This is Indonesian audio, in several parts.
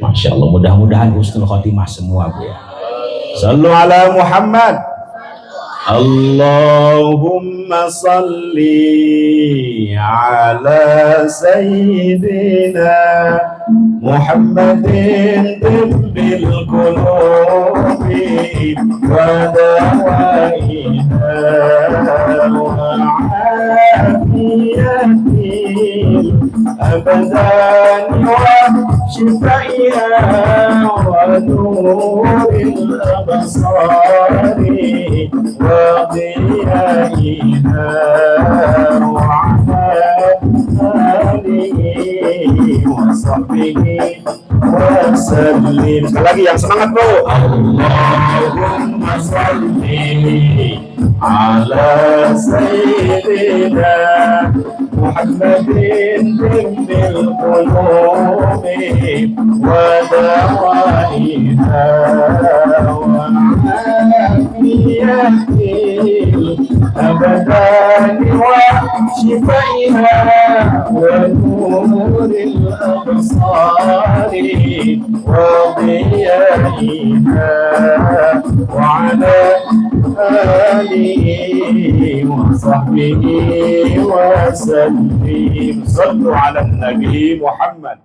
Masya Allah, mudah-mudahan husnul khotimah semua Bu ya. Sallu ala Muhammad. Allahumma salli ala sayyidina Muhammadin tibbil qulubi wa dawaiha wa afiyatil abadan wa shifaiha wa nuril absari wa ضيائها وعلى آله وصحبه wasallim. Sekali lagi yang semangat bro. Allahumma salli ala sayyidina Muhammadin bil qulubi wa dawaiha wa afiyatil abadani wa shifaiha wa nuril absari wa ضيائها وعلى آله وصحبه وسلم. صلوا على النبي محمد.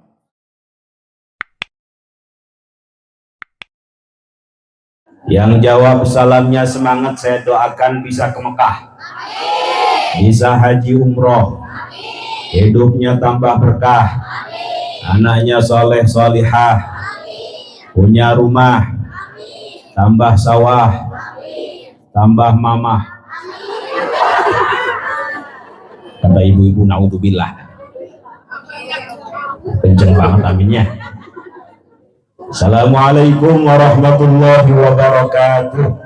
Yang jawab salamnya semangat, saya doakan bisa ke Mekah, bisa haji umroh, hidupnya tambah berkah, anaknya soleh solihah, punya rumah, tambah sawah, tambah mamah. Kata ibu-ibu, naudzubillah, kenceng banget aminnya. Assalamualaikum warahmatullahi wabarakatuh.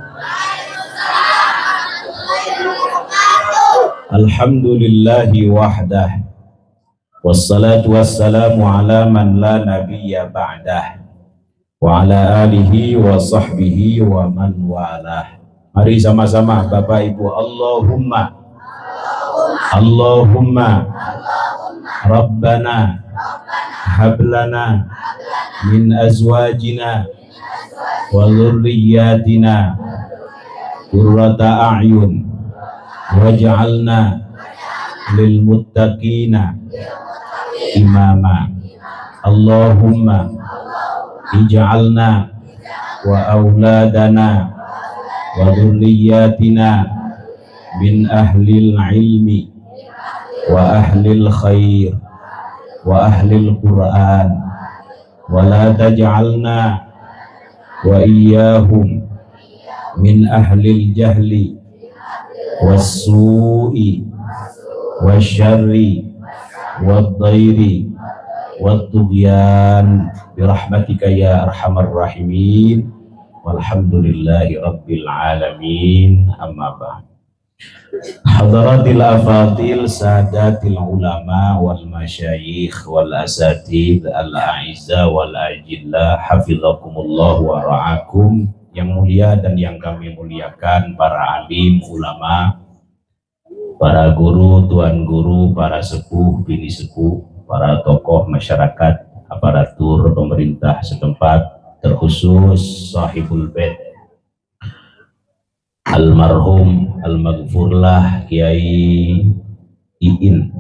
Alhamdulillahi wahdah, wassalatu wassalamu ala man la nabiyya ba'dah, wa ala alihi wa sahbihi wa man walah. Mari sama-sama Bapak Ibu, Allahumma Allahumma Rabbana hablana min azwajina wa dhurriyyatina qurrata a'yun waj'alna lil muttaqina imama. Allahumma ij'alna wa auladana wa dhurriyyatina min ahlil ilmi wa ahlil khair wa ahlil Qur'an wa la taj'alna wa iyyahum min ahlil jahli was-su'i wasyarri wad-dhairi wad-tughyan birahmatika ya arhamar rahimin walhamdulillahi rabbil alamin. Amma ba'd. Hadaratil afadil sadatil ulama wal masyayikh wal asatid al a'izza wal ajilla hafizakumullah wa ra'akum. Yang mulia dan yang kami muliakan para alim ulama, para guru, tuan guru, para sepuh, bini sepuh, para tokoh masyarakat, aparatur pemerintah setempat, terkhusus sahibul bait almarhum almaghfurlah Kiai Iin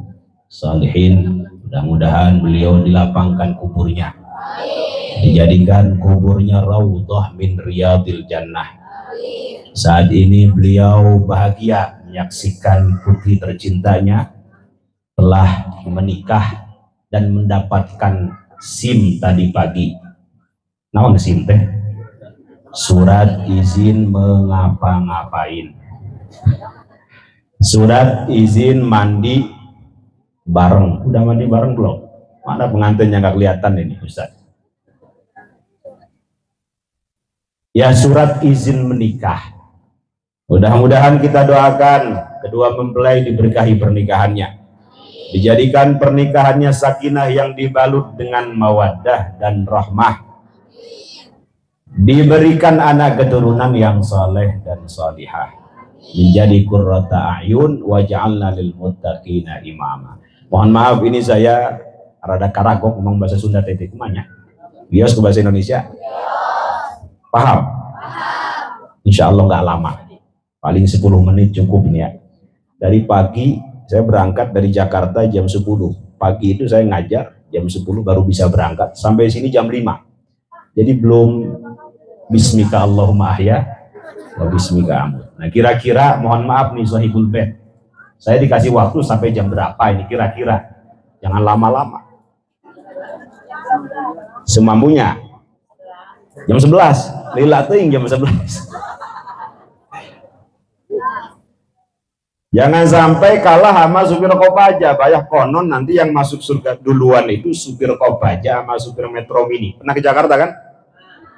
Salihin. Mudah-mudahan beliau dilapangkan kuburnya, dijadikan kuburnya raudhah min riyadil jannah. Saat ini beliau bahagia menyaksikan putri tercintanya telah menikah dan mendapatkan SIM tadi pagi. Naon SIM teh? Surat izin mengapa-ngapain, surat izin mandi bareng. Udah mandi bareng belum? Mana pengantinnya nggak kelihatan ini Ustaz? Ya, surat izin menikah. Mudah-mudahan kita doakan kedua mempelai diberkahi pernikahannya, dijadikan pernikahannya sakinah yang dibalut dengan mawaddah dan rahmah, diberikan anak keturunan yang soleh dan solihah, menjadi qurrata a'yun wa ja'alna lil muttaqina imama. Mohon maaf ini saya rada karagok ngomong bahasa Sunda tetek kumanya. Bios ke bahasa Indonesia? Paham? Insya Allah nggak lama, paling 10 menit cukup nih ya. Dari pagi saya berangkat dari Jakarta jam 10 pagi, itu saya ngajar jam 10 baru bisa berangkat sampai sini jam 5. Jadi belum bismika Allahumma ahya wa bismika amut. Nah kira-kira mohon maaf nih Sohibul Bed, saya dikasih waktu sampai jam berapa ini kira-kira? Jangan lama-lama, semampunya. Jam 11 lila ting jam 11. Jangan sampai kalah sama supir Kopaja. Banyak konon nanti yang masuk surga duluan itu supir Kopaja sama supir Metro Mini. Pernah ke Jakarta kan?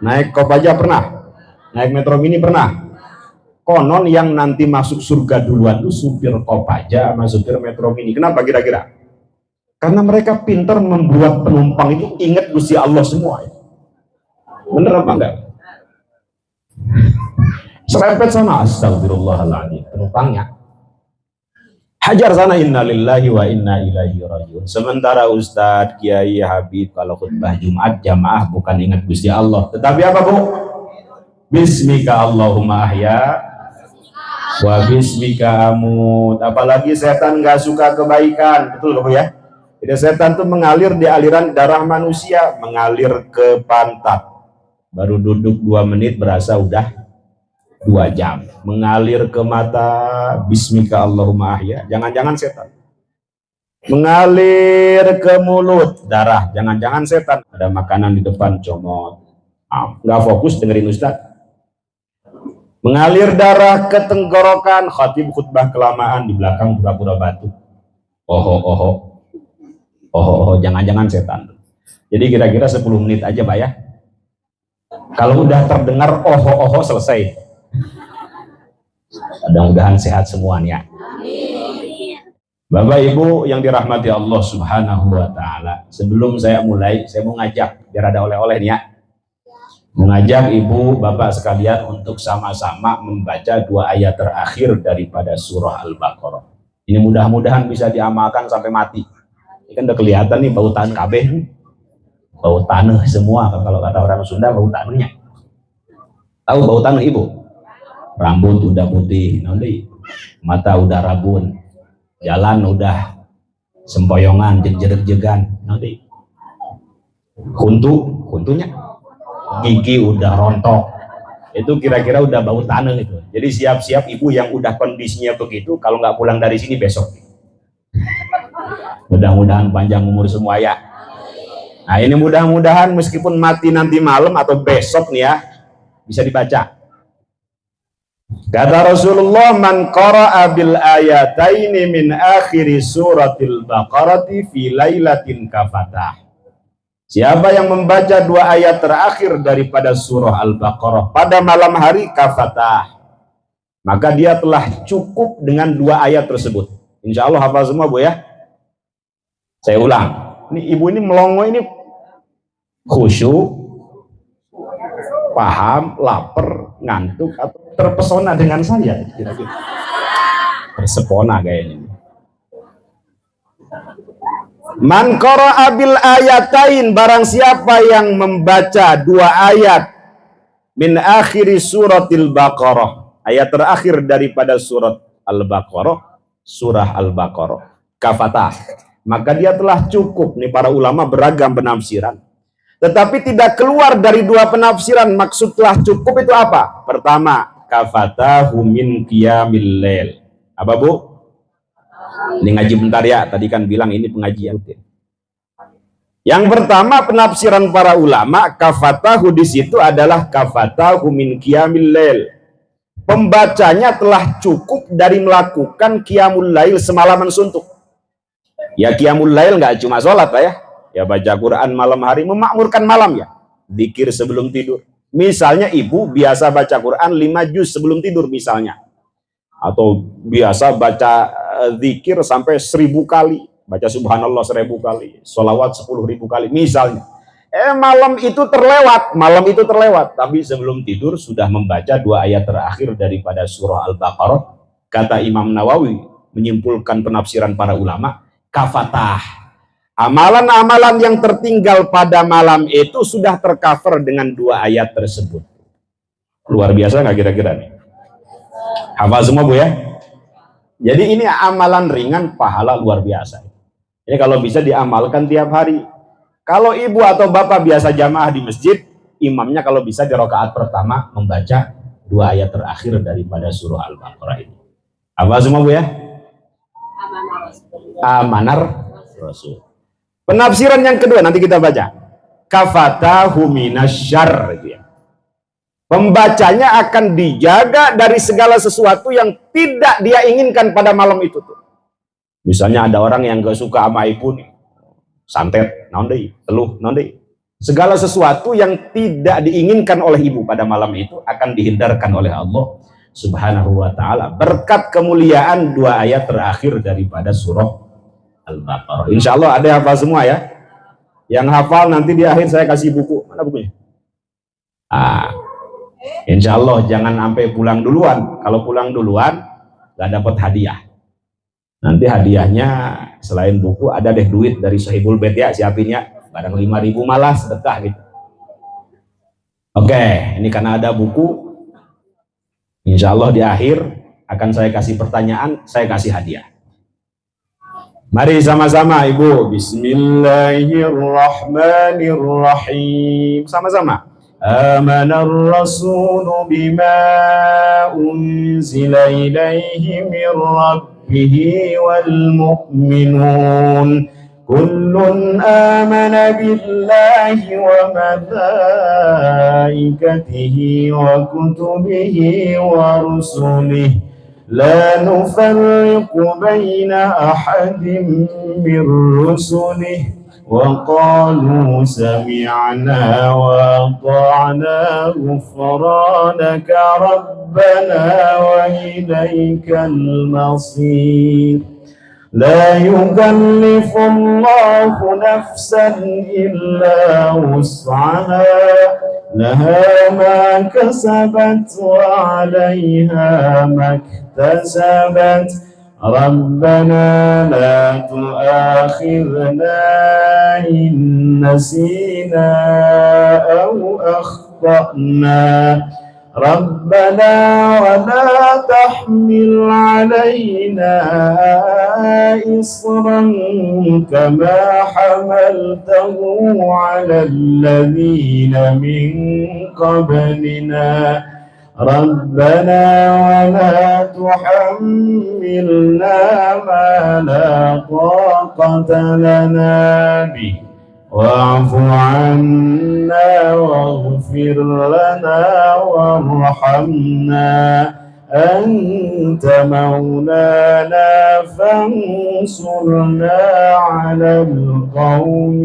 Naik Kopaja pernah? Naik Metro Mini pernah? Konon yang nanti masuk surga duluan itu supir Kopaja sama supir Metro Mini. Kenapa kira-kira? Karena mereka pintar membuat penumpang itu ingat Gusti Allah semua. Bener apa enggak? Serempet sana astagfirullahaladzim penumpangnya. Hajar sana innalillahi wa inna ilaihi rajiun. Sementara Ustadz, Kiai, Habib kalau khutbah Jumat jamaah bukan ingat Gusti Allah, tetapi apa Bu? Bismika Allahumma ahya wa bismika amut. Apalagi setan nggak suka kebaikan, betul Bu ya? Jadi setan tuh mengalir di aliran darah manusia, mengalir ke pantat. Baru duduk 2 menit berasa udah 2 jam, mengalir ke mata, bismika Allahumma ahya, jangan-jangan setan. Mengalir ke mulut, darah, jangan-jangan setan. Ada makanan di depan, comot, nggak fokus dengerin Ustaz. Mengalir darah ke tenggorokan, khatib khutbah kelamaan, di belakang pura-pura batuk. Jangan-jangan setan. Jadi kira-kira 10 menit aja Pak ya. Kalau udah terdengar selesai. Mudah-mudahan sehat semuanya. Bapak Ibu yang dirahmati Allah Subhanahu wa taala, sebelum saya mulai, saya mau ngajak biar ada oleh-oleh nih ya. Mengajak Ibu Bapak sekalian untuk sama-sama membaca 2 ayat terakhir daripada surah Al-Baqarah. Ini mudah-mudahan bisa diamalkan sampai mati. Ini kan udah kelihatan nih bau tanah kabeh. Bau tanah semua kalau kata orang Sunda, bau tanahnya. Tahu bau tanah Ibu? Rambut udah putih, nanti mata udah rabun, jalan udah sempoyongan, jejer-jegan, nanti huntunya, gigi udah rontok, itu kira-kira udah bau tanah itu. Jadi siap-siap Ibu yang udah kondisinya begitu, kalau nggak pulang dari sini besok. Mudah-mudahan panjang umur semua ya. Nah ini mudah-mudahan meskipun mati nanti malam atau besok nih ya, bisa dibaca. Kata Rasulullah, man qara'a bil ayataini min akhiri suratil baqarati fi lailatin kafatah. Siapa yang membaca 2 ayat terakhir daripada surah Al-Baqarah pada malam hari kafatah, maka dia telah cukup dengan 2 ayat tersebut. Insya Allah hafal semua Bu ya. Saya ulang, ini Ibu ini melongo ini khusyuk, paham, lapar, ngantuk, atau terpesona dengan saya kira-kira. Tersepona kayaknya. Man qara'a bil ayatain, barang siapa yang membaca 2 ayat min akhiri suratil Baqarah, ayat terakhir daripada surat Al-Baqarah, surah Al-Baqarah, kafatah, maka dia telah cukup. Nih para ulama beragam penafsiran, tetapi tidak keluar dari 2 penafsiran. Maksud telah cukup itu apa? Pertama, kafatahu min qiyamil lail. Apa Bu? Ini ngaji bentar ya, tadi kan bilang ini pengajian. Yang pertama penafsiran para ulama, kafatahu di situ adalah kafatahu min qiyamil lail. Pembacanya telah cukup dari melakukan qiyamul lail semalaman suntuk. Ya qiyamul lail nggak cuma sholat Pak ya. Ya baca Quran malam hari, memakmurkan malam ya. Zikir sebelum tidur. Misalnya Ibu biasa baca Quran 5 juz sebelum tidur misalnya. Atau biasa baca zikir sampai 1000 kali. Baca subhanallah 1000 kali. Sholawat 10.000 kali misalnya. Malam itu terlewat. Tapi sebelum tidur sudah membaca 2 ayat terakhir daripada surah Al-Baqarah. Kata Imam Nawawi menyimpulkan penafsiran para ulama, kafatah. Amalan-amalan yang tertinggal pada malam itu sudah tercover dengan 2 ayat tersebut. Luar biasa nggak kira-kira nih? Hafal semua Bu ya? Jadi ini amalan ringan, pahala luar biasa. Ini kalau bisa diamalkan tiap hari. Kalau ibu atau bapak biasa jamaah di masjid, imamnya kalau bisa di rakaat pertama membaca 2 ayat terakhir daripada surah Al-Baqarah ini. Hafal semua Bu ya? Amanar Rasul. Penafsiran yang kedua nanti kita baca. Kafatahu minasyarr gitu ya. Pembacanya akan dijaga dari segala sesuatu yang tidak dia inginkan pada malam itu tuh. Misalnya ada orang yang gak suka sama ibu nih. Santet, naon deui, teluh, naon deui. Segala sesuatu yang tidak diinginkan oleh ibu pada malam itu akan dihindarkan oleh Allah Subhanahu wa taala berkat kemuliaan 2 ayat terakhir daripada surah Al-Baqarah. Insya Allah ada yang hafal semua ya. Yang hafal nanti di akhir saya kasih buku. Mana bukunya? Insya Allah jangan sampai pulang duluan. Kalau pulang duluan gak dapat hadiah. Nanti hadiahnya selain buku ada deh duit dari Sahibul Bait ya, siapin ya. Barang 5.000 malah sedekah gitu. Oke, ini karena ada buku. Insya Allah di akhir akan saya kasih pertanyaan, saya kasih hadiah. Mari sama-sama Ibu. Bismillahirrahmanirrahim. Sama-sama. Amanar rasulu bima unzila ilaihi min rabbihi wal mu'minun. Kullun amana billahi wa malaikatihi wa kutubihi wa rusulihi. لا نفرق بين أحد من رسله وقالوا سمعنا وأطعنا غفرانك ربنا وإليك المصير لا يكلف الله نفسا إلا وسعها لها ما كسبت وعليها ما اكتسبت ربنا لا تؤاخذنا إن نسينا أو أخطأنا ربنا ولا تحمل علينا إصرا كما حملته على الذين من قبلنا ربنا ولا تحملنا ما لا طاقة لنا به واعف عنا واغفر لنا وارحمنا أنت مولانا فانصرنا على القوم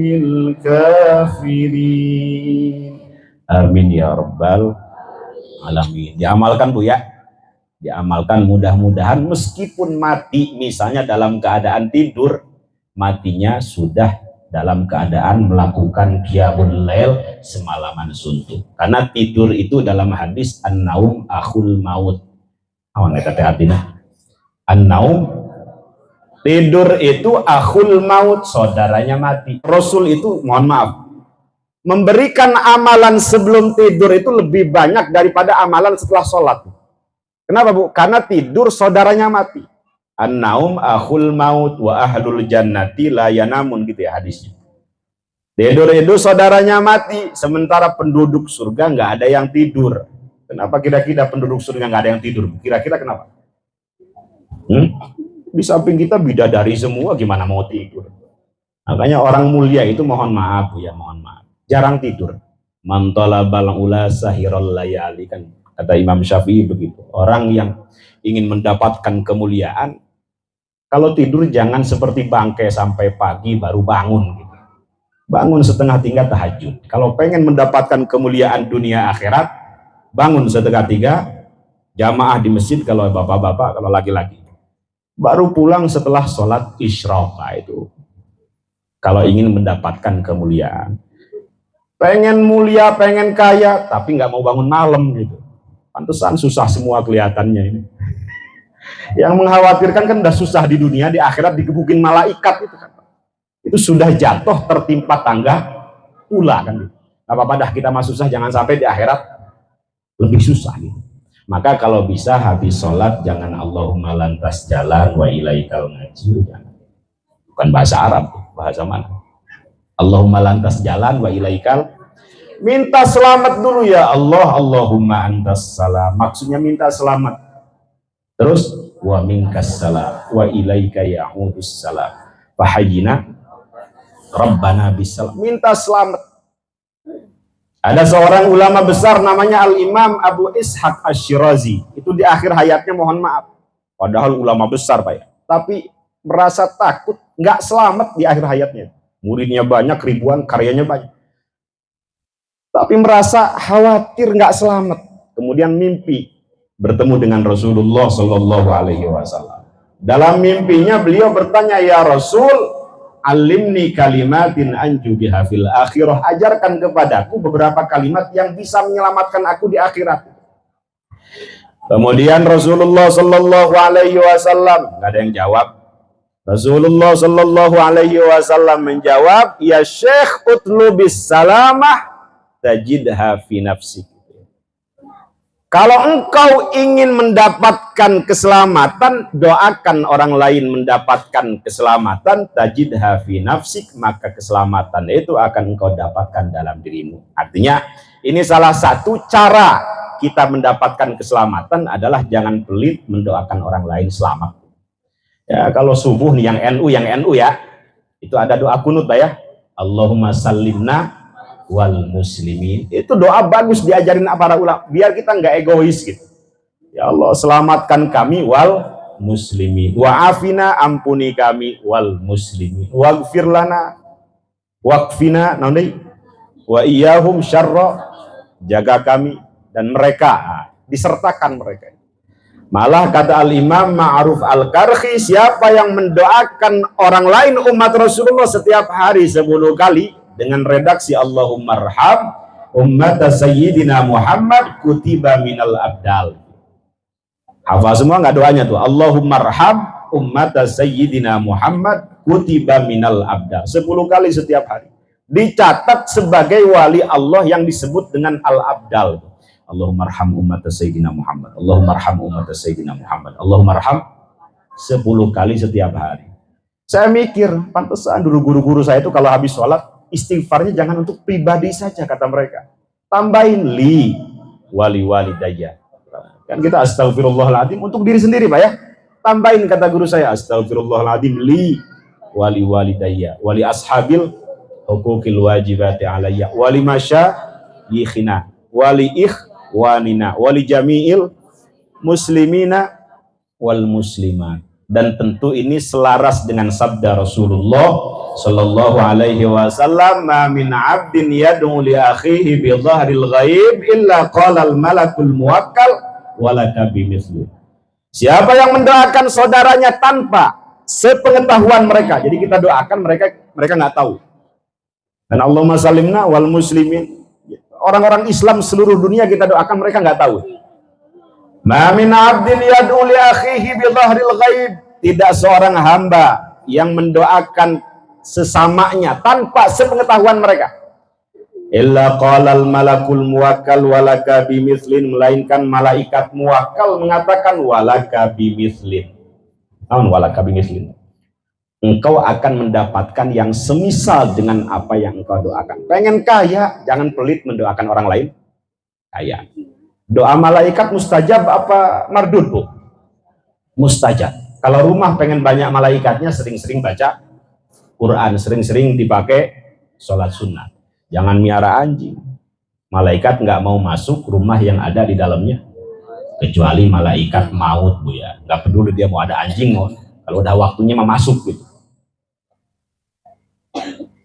الكافرين. Amin ya rabbal alamin. Diamalkan Bu ya, diamalkan. Mudah-mudahan meskipun mati misalnya dalam keadaan tidur, matinya sudah dalam keadaan melakukan qiyamul lail semalaman suntuk. Karena tidur itu dalam hadis an-naum akhul maut. Awan eta teh artinya. An-naum, tidur itu akhul maut, saudaranya mati. Rasul itu mohon maaf memberikan amalan sebelum tidur itu lebih banyak daripada amalan setelah sholat. Kenapa Bu? Karena tidur saudaranya mati. An-naum akhul maut wa ahlul jannati la yanamun, gitu ya hadisnya. Tidur itu saudaranya mati, sementara penduduk surga nggak ada yang tidur. Kenapa kira-kira penduduk surga nggak ada yang tidur? Kira-kira kenapa? Di samping kita bidadari semua, gimana mau tidur? Makanya orang mulia itu mohon maaf ya, mohon maaf, jarang tidur. Man talabal ula sahirul layali, kan kata Imam Syafi'i begitu. Orang yang ingin mendapatkan kemuliaan, kalau tidur jangan seperti bangkai sampai pagi baru bangun gitu. Bangun setengah tiga tahajud. Kalau pengen mendapatkan kemuliaan dunia akhirat, bangun setengah tiga, jamaah di masjid kalau bapak-bapak, kalau laki-laki. Baru pulang setelah sholat isyraq. Itu kalau ingin mendapatkan kemuliaan. Pengen mulia, pengen kaya, tapi nggak mau bangun malam gitu. Pantesan susah semua kelihatannya ini. Yang mengkhawatirkan kan udah susah di dunia, di akhirat digebukin malaikat itu kan. itu sudah jatuh tertimpa tangga pula kan. Gak apa-apa dah kita mah susah, jangan sampai di akhirat lebih susah gitu. Maka kalau bisa habis sholat jangan Allahumma lantas jalan wa ilaikal ngajir, jangan. Bukan bahasa Arab, bahasa mana? Allahumma lantas jalan wa ilaikal, minta selamat dulu ya Allah, Allahumma antas salam, maksudnya minta selamat. Terus wa minkas salam wa ilaika ya'udus salam fahayyina rabbana bisalam, minta selamat. Ada seorang ulama besar namanya Al-Imam Abu Ishaq Asy-Syirazi, itu di akhir hayatnya mohon maaf, padahal ulama besar Pak ya, tapi merasa takut nggak selamat di akhir hayatnya. Muridnya banyak, ribuan, karyanya banyak, tapi merasa khawatir nggak selamat. Kemudian mimpi bertemu dengan Rasulullah Shallallahu Alaihi Wasallam. Dalam mimpinya beliau bertanya, ya Rasul, alimni kalimatin anju biha fil akhirah, ajarkan kepadaku beberapa kalimat yang bisa menyelamatkan aku di akhirat. Kemudian Rasulullah Shallallahu Alaihi Wasallam, nggak ada yang jawab. Rasulullah Shallallahu Alaihi Wasallam menjawab, ya Syekh utlubis salamah tajidha fi nafsik. Kalau engkau ingin mendapatkan keselamatan, doakan orang lain mendapatkan keselamatan, tajidha fi nafsik, maka keselamatan itu akan engkau dapatkan dalam dirimu. Artinya ini salah satu cara kita mendapatkan keselamatan adalah jangan pelit mendoakan orang lain selamat. Ya, kalau subuh nih yang NU ya, itu ada doa kunut Pak ya. Allahumma sallimna wal muslimin. Itu doa bagus diajarin para ulama biar kita nggak egois gitu. Ya Allah, selamatkan kami wal muslimin. Wa afina, ampuni kami wal muslimin. Waghfir lana waqfina nanti wa iyyahum syarra, jaga kami dan mereka, disertakan mereka. Malah kata Al-Imam Ma'ruf Al-Karhi, siapa yang mendoakan orang lain umat Rasulullah setiap hari 10 kali dengan redaksi Allahumma arham ummat sayyidina Muhammad kutiba minal abdal. Hafal semua nggak doanya tuh? Allahumma arham ummat sayyidina Muhammad kutiba minal abdal. 10 kali setiap hari. Dicatat sebagai wali Allah yang disebut dengan al-abdal. Allahumma arham ummat sayyidina Muhammad, Allahumma arham ummat sayyidina Muhammad, Allahumma arham 10 kali setiap hari. Saya mikir, pantesan dulu guru-guru saya itu kalau habis sholat istighfarnya jangan untuk pribadi saja kata mereka, tambahin li wali walidayya. Kan kita astagfirullahaladzim untuk diri sendiri Pak ya, tambahin kata guru saya astagfirullahaladzim li wali walidayya wali ashabil hukukil wajibati alayya wali masyayikhina wali ikhwanina wali jami'il muslimina wal muslimat. Dan tentu ini selaras dengan sabda Rasulullah Sallallahu Alaihi Wasallam, ma min abdin yad'u li akhihi bi dhahril ghaib illa qala al malakul muwakkal walaka bimithli. Siapa yang mendoakan saudaranya tanpa sepengetahuan mereka, jadi kita doakan mereka nggak tahu. Dan Allahumma salimna wal muslimin, orang-orang Islam seluruh dunia kita doakan mereka nggak tahu. Ma min abdin yad'u li akhihi bi dhahril ghaib, tidak seorang hamba yang mendoakan sesamanya tanpa sepengetahuan mereka. Illa qalal malakul muwakkal walaka bimithlin, melainkan malaikat muwakkal mengatakan walaka bimithlin. Namun walaka bimithlin, engkau akan mendapatkan yang semisal dengan apa yang engkau doakan. Pengen kaya, jangan pelit mendoakan orang lain kaya. Doa malaikat mustajab apa mardud Bu? Mustajab. Kalau rumah pengen banyak malaikatnya, sering-sering baca Quran, sering-sering dipakai sholat sunnah. Jangan miara anjing. Malaikat nggak mau masuk rumah yang ada di dalamnya, kecuali malaikat maut Bu ya. Nggak peduli dia mau ada anjing mau. Kalau udah waktunya mau masuk gitu.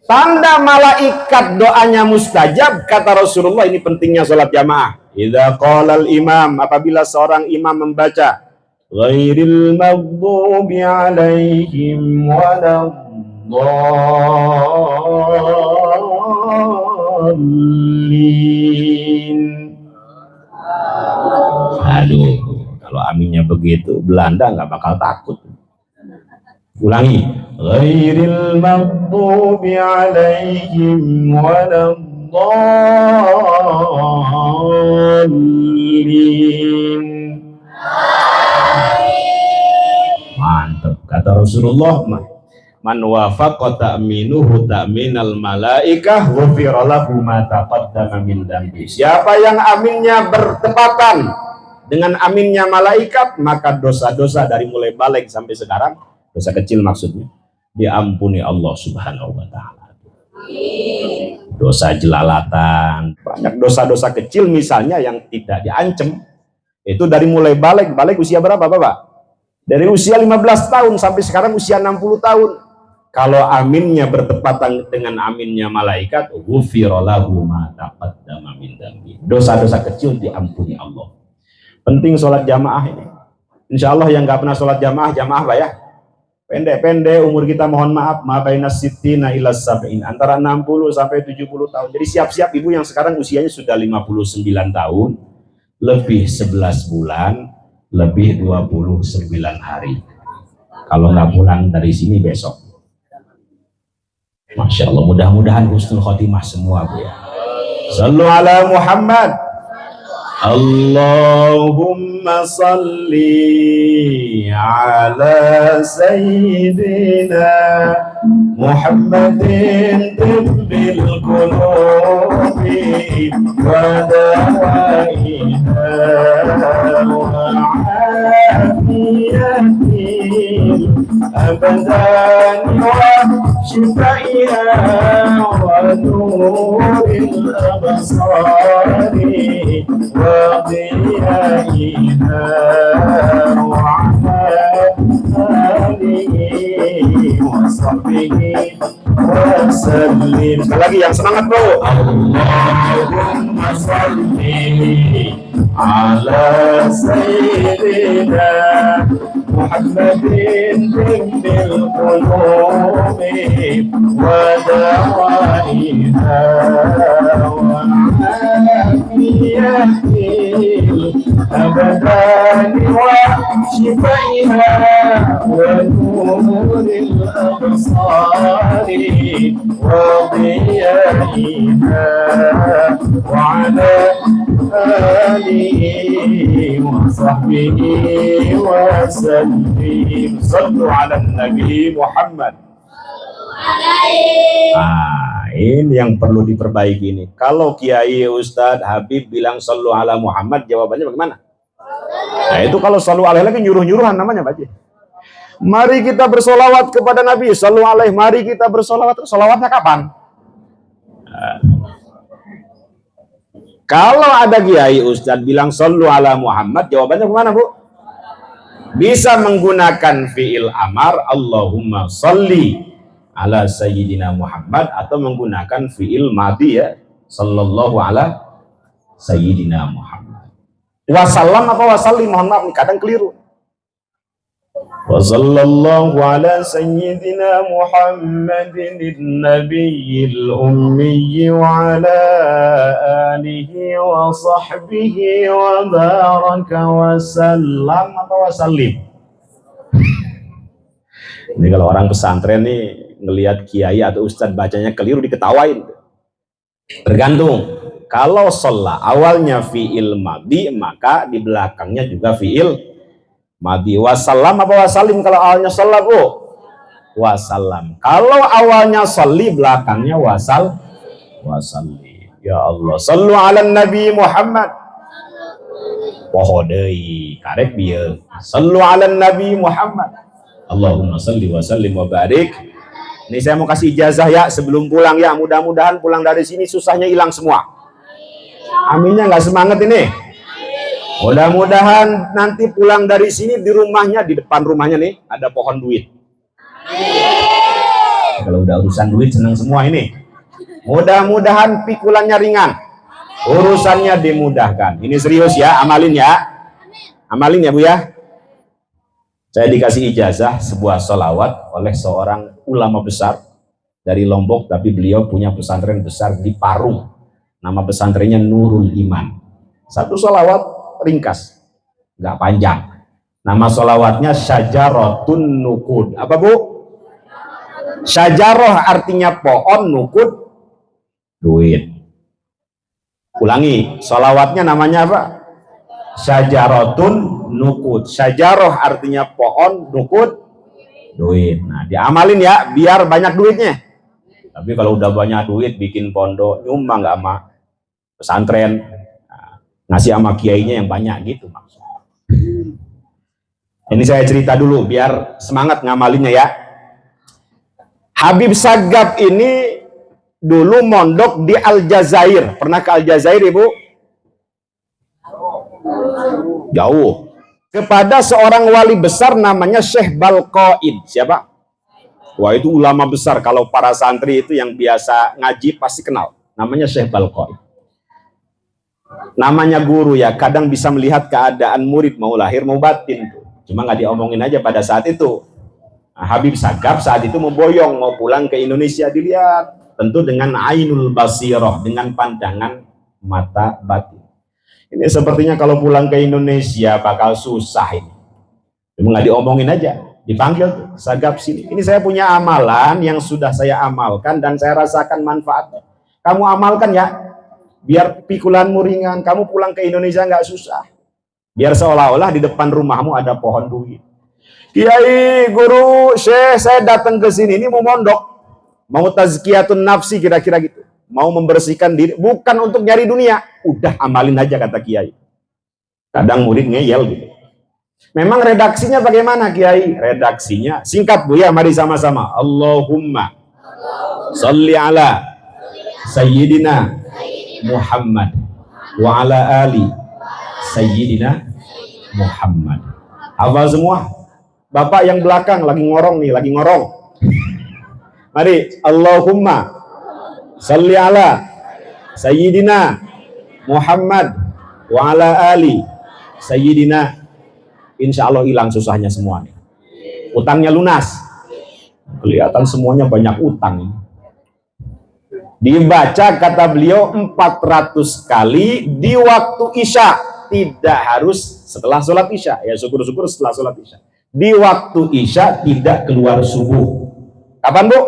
Tanda malaikat doanya mustajab kata Rasulullah, ini pentingnya sholat jamaah. Idza qala al-imam, apabila seorang imam membaca ghairil maghdubi alaihim waladdallin. Aduh, kalau aminnya begitu Belanda nggak bakal takut. Ulangi. Ghairil maghdubi alaihim waladdallin. Mantap. Kata Rasulullah, man wafaqa ta'minuhu ta'minal malaikah ghufira lahu ma taqaddama min dambi. Siapa yang aminnya bertepatan dengan aminnya malaikat, maka dosa-dosa dari mulai balik sampai sekarang, dosa kecil maksudnya, diampuni Allah Subhanahu wa taala. Dosa jelalatan, banyak dosa-dosa kecil misalnya yang tidak diancam, itu dari mulai balik usia berapa Bapak? Dari usia 15 tahun sampai sekarang usia 60 tahun. Kalau aminnya bertepatan dengan aminnya malaikat, ghufira lahu ma taqaddama min dambi. Dosa-dosa kecil diampuni Allah. Penting sholat jamaah ini. Insya Allah yang nggak pernah sholat jamaah Pak ya. Pendek-pendek umur kita, mohon maaf, ma baina sittina ila sab'in, antara 60 sampai 70 tahun. Jadi siap-siap ibu yang sekarang usianya sudah 59 tahun, lebih 11 bulan, lebih 29 hari. Kalau nggak pulang dari sini besok. Masya Allah, mudah-mudahan husnul khotimah semua Bu ya. Sallu ala Muhammad. Allahumma salli ala sayyidina Muhammadin tibbil qulubi wa dawaiha wa afiyatin abadan wa shifaiha wa nuril absari wa ضيائها وعلى آله وصحبه وسلم. Sekali lagi yang semangat bro. Allahumma salli ala sayyidina Muhammadin tibbil qulubi wa dawaiha wa afiyatil abadani wa shifaiha wa nuril absari wa diyaiha wa ala alihi wa sahbihi wa sallim. Sallu ala Nabi Muhammad. Ini yang perlu diperbaiki ini. Kalau Kiai, Ustadz, Habib bilang sallu ala Muhammad, jawabannya bagaimana? Nah itu kalau sallu alaihi lagi nyuruh-nyuruhan namanya Pak. Mari kita bersolawat kepada Nabi, sallu alaihi. Mari kita bersolawat. Solawatnya kapan? Kalau ada Kiai, Ustadz bilang sallu ala Muhammad, jawabannya bagaimana Bu? Bisa menggunakan fi'il amar, Allahumma salli ala sayyidina Muhammad, atau menggunakan fi'il madhi ya, sallallahu ala sayyidina Muhammad. Wasallam apa wasallim, mohon maaf nih kadang keliru. Wa sallallahu ala sayyidina Muhammadin nabiyil ummi wa ala alihi wa sahbihi wa baraka wa sallam apa wasallim. Ini kalau orang pesantren nih ngelihat kiai atau ustadz bacanya keliru diketawain. Tergantung. Kalau sholat awalnya fi'il madhi, maka di belakangnya juga fi'il madhi. Wasallam apa wasalim kalau awalnya sholat Bu? Wasallam. Kalau awalnya sholli, belakangnya wasallim. Ya Allah, sallu ala Nabi Muhammad. Pohodei karek bieu. Sallu ala Nabi Muhammad. Allahumma salli wa sallim wa barik. Ini saya mau kasih ijazah ya sebelum pulang ya. Mudah-mudahan pulang dari sini susahnya hilang semua. Aminnya nggak semangat ini. Mudah-mudahan nanti pulang dari sini di rumahnya, di depan rumahnya nih ada pohon duit. Kalau udah urusan duit senang semua ini. Mudah-mudahan pikulannya ringan, urusannya dimudahkan. Ini serius ya, amalin ya. Amalin ya Bu ya. Saya dikasih ijazah sebuah sholawat oleh seorang ulama besar dari Lombok, tapi beliau punya pesantren besar di Parung. Nama pesantrennya Nurul Iman. Satu sholawat ringkas, nggak panjang. Nama solawatnya syajaratun nukud. Apa bu? Syajaroh artinya pohon, nukud duit. Ulangi, solawatnya namanya apa? Syajaratun nukud. Syajaroh artinya pohon, nukud duit. Nah, diamalin ya, biar banyak duitnya. Tapi kalau udah banyak duit, bikin pondok, nyumbang nggak sama pesantren, ngasih sama kiainya yang banyak gitu maksudnya. Ini saya cerita dulu, biar semangat ngamalinnya ya. Habib Sagab ini dulu mondok di Aljazair. Pernah ke Aljazair, Ibu? Jauh. Kepada seorang wali besar namanya Syekh Balqaid. Siapa? Wah, itu ulama besar. Kalau para santri itu yang biasa ngaji pasti kenal. Namanya Syekh Balqaid. Namanya guru ya, kadang bisa melihat keadaan murid mau lahir mau batin. Cuma nggak diomongin aja pada saat itu. Nah, Habib Sagab saat itu memboyong mau pulang ke Indonesia, dilihat tentu dengan ainul basiroh, dengan pandangan mata batin. Ini sepertinya kalau pulang ke Indonesia bakal susah ini. Cuma nggak diomongin aja, dipanggil tuh, Sagab sini. Ini saya punya amalan yang sudah saya amalkan dan saya rasakan manfaatnya. Kamu amalkan ya, biar pikulanmu ringan. Kamu pulang ke Indonesia nggak susah. Biar seolah-olah di depan rumahmu ada pohon duit. Kiai, guru, syekh, saya datang ke sini ini mau mondok, mau tazkiyatun nafsi kira-kira gitu, mau membersihkan diri, bukan untuk nyari dunia. Udah amalin aja kata kiai. Kadang murid ngeyel gitu. Memang redaksinya bagaimana kiai? Redaksinya singkat bu ya, mari sama-sama. Allahumma sholli ala sayyidina Muhammad wa ala ali sayyidina Muhammad. Hafal semua? Bapak yang belakang lagi ngorong nih, lagi ngorong. Mari, Allahumma sholli ala sayyidina Muhammad wa ala ali sayyidina. Insya Allah hilang susahnya semua nih. Utangnya lunas. Kelihatan semuanya banyak utang. Dibaca kata beliau 400 kali di waktu Isya. Tidak harus setelah sholat Isya. Ya syukur-syukur setelah sholat Isya. Di waktu Isya, tidak keluar subuh. Kapan bu?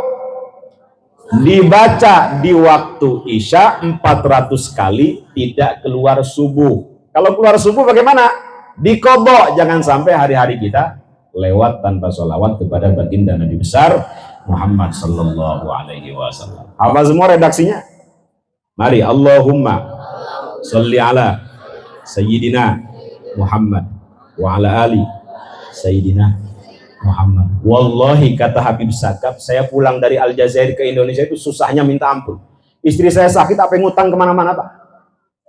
Dibaca di waktu Isya 400 kali, tidak keluar subuh. Kalau keluar subuh bagaimana? Dikobok. Jangan sampai hari-hari kita lewat tanpa sholawat kepada baginda Nabi besar Muhammad sallallahu alaihi wasallam. Apa semua redaksinya? Mari, Allahumma sholli ala sayyidina Muhammad wa ala ali sayyidina Muhammad. Wallahi kata Habib Sagab, saya pulang dari Aljazair ke Indonesia itu susahnya minta ampun. Istri saya sakit, apa yang ngutang kemana-mana Pak?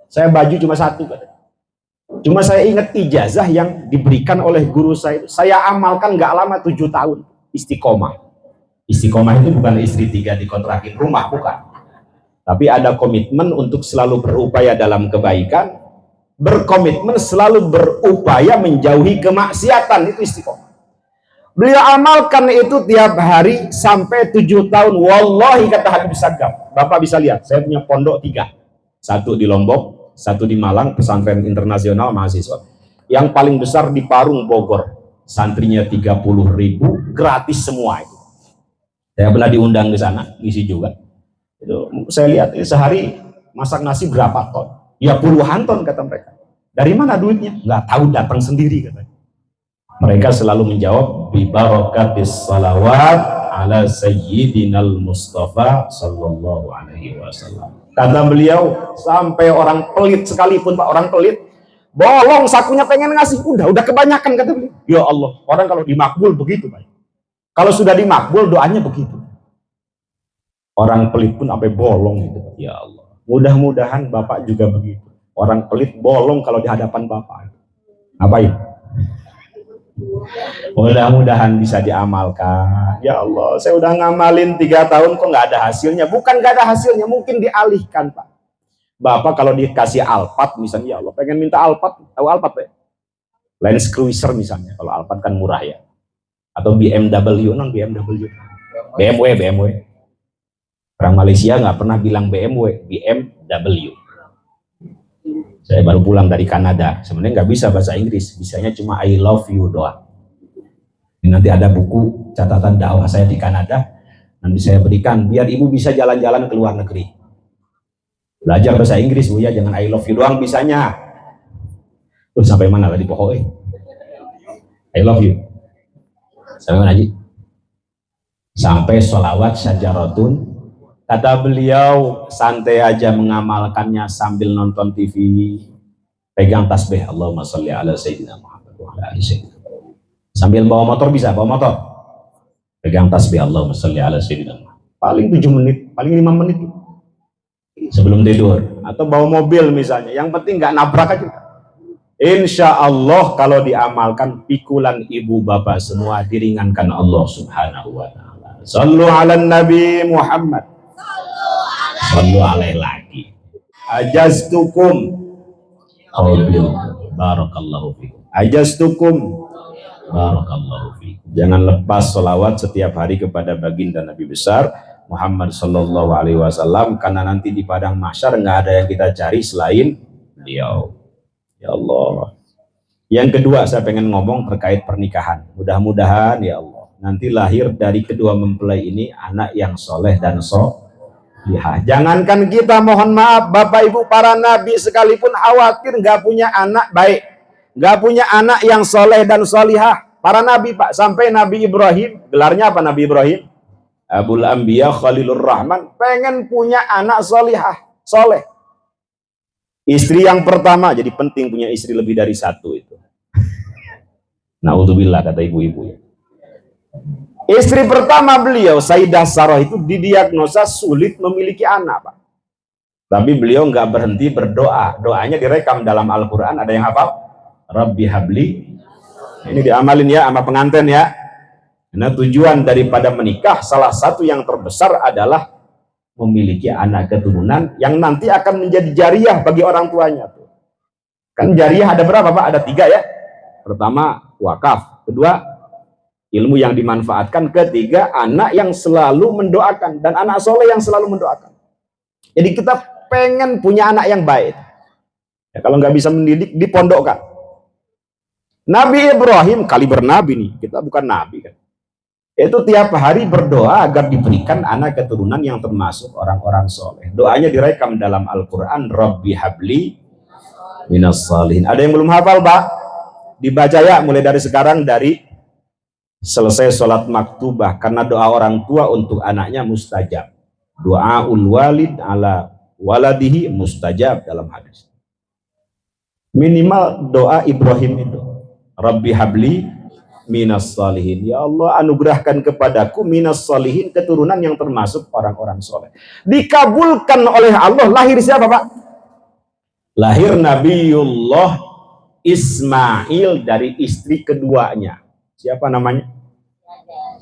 Saya baju cuma satu kata. Cuma saya ingat ijazah yang diberikan oleh guru saya. Saya amalkan nggak lama 7 tahun. Istiqomah. Istiqomah itu bukan istri 3 dikontrakin rumah, bukan. Tapi ada komitmen untuk selalu berupaya dalam kebaikan, berkomitmen selalu berupaya menjauhi kemaksiatan, itu istiqomah. Beliau amalkan itu tiap hari sampai 7 tahun. Wallahi kata Habib Sagab, Bapak bisa lihat, saya punya pondok 3. Satu di Lombok, satu di Malang, pesantren internasional mahasiswa. Yang paling besar di Parung, Bogor. Santrinya 30.000, gratis semua itu. Saya pernah diundang ke sana, ngisi juga. Itu saya lihat sehari masak nasi berapa ton? Ya puluhan ton kata mereka. Dari mana duitnya? Nggak tahu, datang sendiri katanya. Mereka selalu menjawab bi barakatis salawat ala sayyidinal Mustafa sallallahu alaihi wasallam. Kata beliau, sampai orang pelit sekalipun Pak, orang pelit bolong sakunya pengen ngasih, udah kebanyakan kata beliau. Ya Allah, orang kalau dimakbul begitu Pak. Kalau sudah dimakbul doanya begitu. Orang pelit pun sampai bolong gitu. Ya Allah. Mudah-mudahan Bapak juga begitu. Orang pelit bolong kalau di hadapan Bapak. Ngapain? Mudah-mudahan bisa diamalkan. Ya Allah, saya udah ngamalin 3 tahun kok nggak ada hasilnya. Bukan nggak ada hasilnya, mungkin dialihkan Pak. Bapak kalau dikasih Alphard misalnya, ya Allah, pengen minta Alphard, tahu Alphard Pak? Land Cruiser misalnya, kalau Alphard kan murah ya. Atau BMW, non BMW. BMW. Orang Malaysia nggak pernah bilang BMW, BMW. Saya baru pulang dari Kanada, sebenarnya nggak bisa bahasa Inggris, bisanya cuma I love you doang. Nanti ada buku catatan dakwah saya di Kanada, nanti saya berikan biar ibu bisa jalan-jalan ke luar negeri. Belajar bahasa Inggris Bu ya, jangan I love you doang bisanya. Terus sampai mana tadi pokoknya? I love you. Sampai mana Haji? Sampai sholawat syajaratun. Kata beliau, santai aja mengamalkannya sambil nonton TV, pegang tasbih Allahumma sholli ala sayyidina Muhammad wa ala ali sayyidina. Sambil bawa motor bisa, bawa motor, pegang tasbih Allahumma sholli ala sayyidina Muhammad. Paling 7 menit, paling 5 menit sebelum tidur. Atau bawa mobil misalnya, yang penting nggak nabrak aja. Insya Allah kalau diamalkan, pikulan ibu bapak semua diringankan Allah subhanahu wa ta'ala. Sallu ala Nabi Muhammad, sallu alaihi lagi. Ajastukum qabil barakallahu fikum. Ajastukum barakallahu fikum. Jangan lepas sholawat setiap hari kepada baginda Nabi besar Muhammad sallallahu alaihi wasallam, karena nanti di padang mahsyar nggak ada yang kita cari selain beliau. Ya Allah. Yang kedua saya pengen ngomong terkait pernikahan. Mudah-mudahan ya Allah nanti lahir dari kedua mempelai ini anak yang soleh dan solihah. Jangankan kita, mohon maaf Bapak Ibu, para nabi sekalipun khawatir nggak punya anak baik, nggak punya anak yang soleh dan solihah. Para nabi Pak, sampai Nabi Ibrahim, gelarnya apa Nabi Ibrahim? Abul Anbiya Khalilur Rahman, pengen punya anak solihah, soleh. Istri yang pertama, jadi penting punya istri lebih dari satu itu. Naudzubillah kata ibu-ibu ya. Istri pertama beliau, Sayyidah Sarah, itu didiagnosa sulit memiliki anak Pak. Tapi beliau nggak berhenti berdoa. Doanya direkam dalam Al-Quran, ada yang hafal? Rabbi habli. Ini diamalin ya sama pengantin ya. Nah tujuan daripada menikah, salah satu yang terbesar adalah memiliki anak keturunan yang nanti akan menjadi jariah bagi orang tuanya. Kan jariah ada berapa Pak? Ada 3 ya. Pertama wakaf, kedua ilmu yang dimanfaatkan, ketiga anak yang selalu mendoakan, dan anak soleh yang selalu mendoakan. Jadi kita pengen punya anak yang baik ya, kalau nggak bisa mendidik, dipondokkan. Nabi Ibrahim, kali bernabi nih, kita bukan nabi kan, itu tiap hari berdoa agar diberikan anak keturunan yang termasuk orang-orang soleh. Doanya direkam dalam Al-Quran, Rabbi habli minas salihin. Ada yang belum hafal Pak? Dibaca ya, mulai dari sekarang, dari selesai sholat maktubah, karena doa orang tua untuk anaknya mustajab. Doaul walid ala waladihi mustajab dalam hadis. Minimal doa Ibrahim itu, Rabbi habli minas salihin. Ya Allah, anugerahkan kepadaku minas salihin, keturunan yang termasuk orang-orang soleh. Dikabulkan oleh Allah. Lahir siapa Pak? Lahir Nabiullah Ismail dari istri keduanya. Siapa namanya?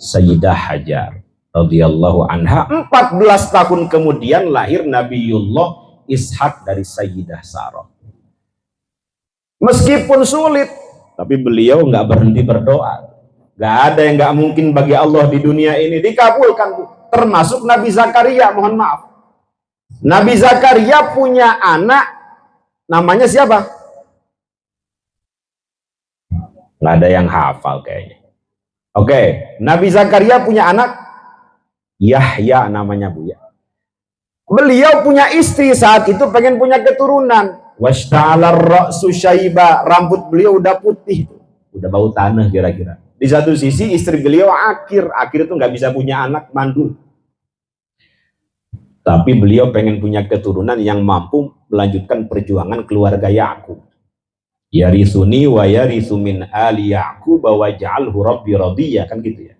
Sayyidah Hajar radhiyallahu anha. 14 tahun kemudian lahir Nabiullah Ishak dari Sayyidah Sarah. Meskipun sulit, tapi beliau nggak berhenti berdoa. Nggak ada yang nggak mungkin bagi Allah di dunia ini, dikabulkan. Termasuk Nabi Zakaria, mohon maaf. Nabi Zakaria punya anak, namanya siapa? Nggak ada yang hafal kayaknya. Oke, Nabi Zakaria punya anak, Yahya namanya Bu ya. Beliau punya istri saat itu, pengen punya keturunan. Washta'alar ra'su syaiba, rambut beliau udah putih, udah bau tanah kira-kira. Di satu sisi istri beliau akir itu nggak bisa punya anak, mandul. Tapi beliau pengen punya keturunan yang mampu melanjutkan perjuangan keluarga Yakub. Yarisuni wa yarisu min ali Yakub wa ja'alhu rabbi radiyya, kan gitu ya.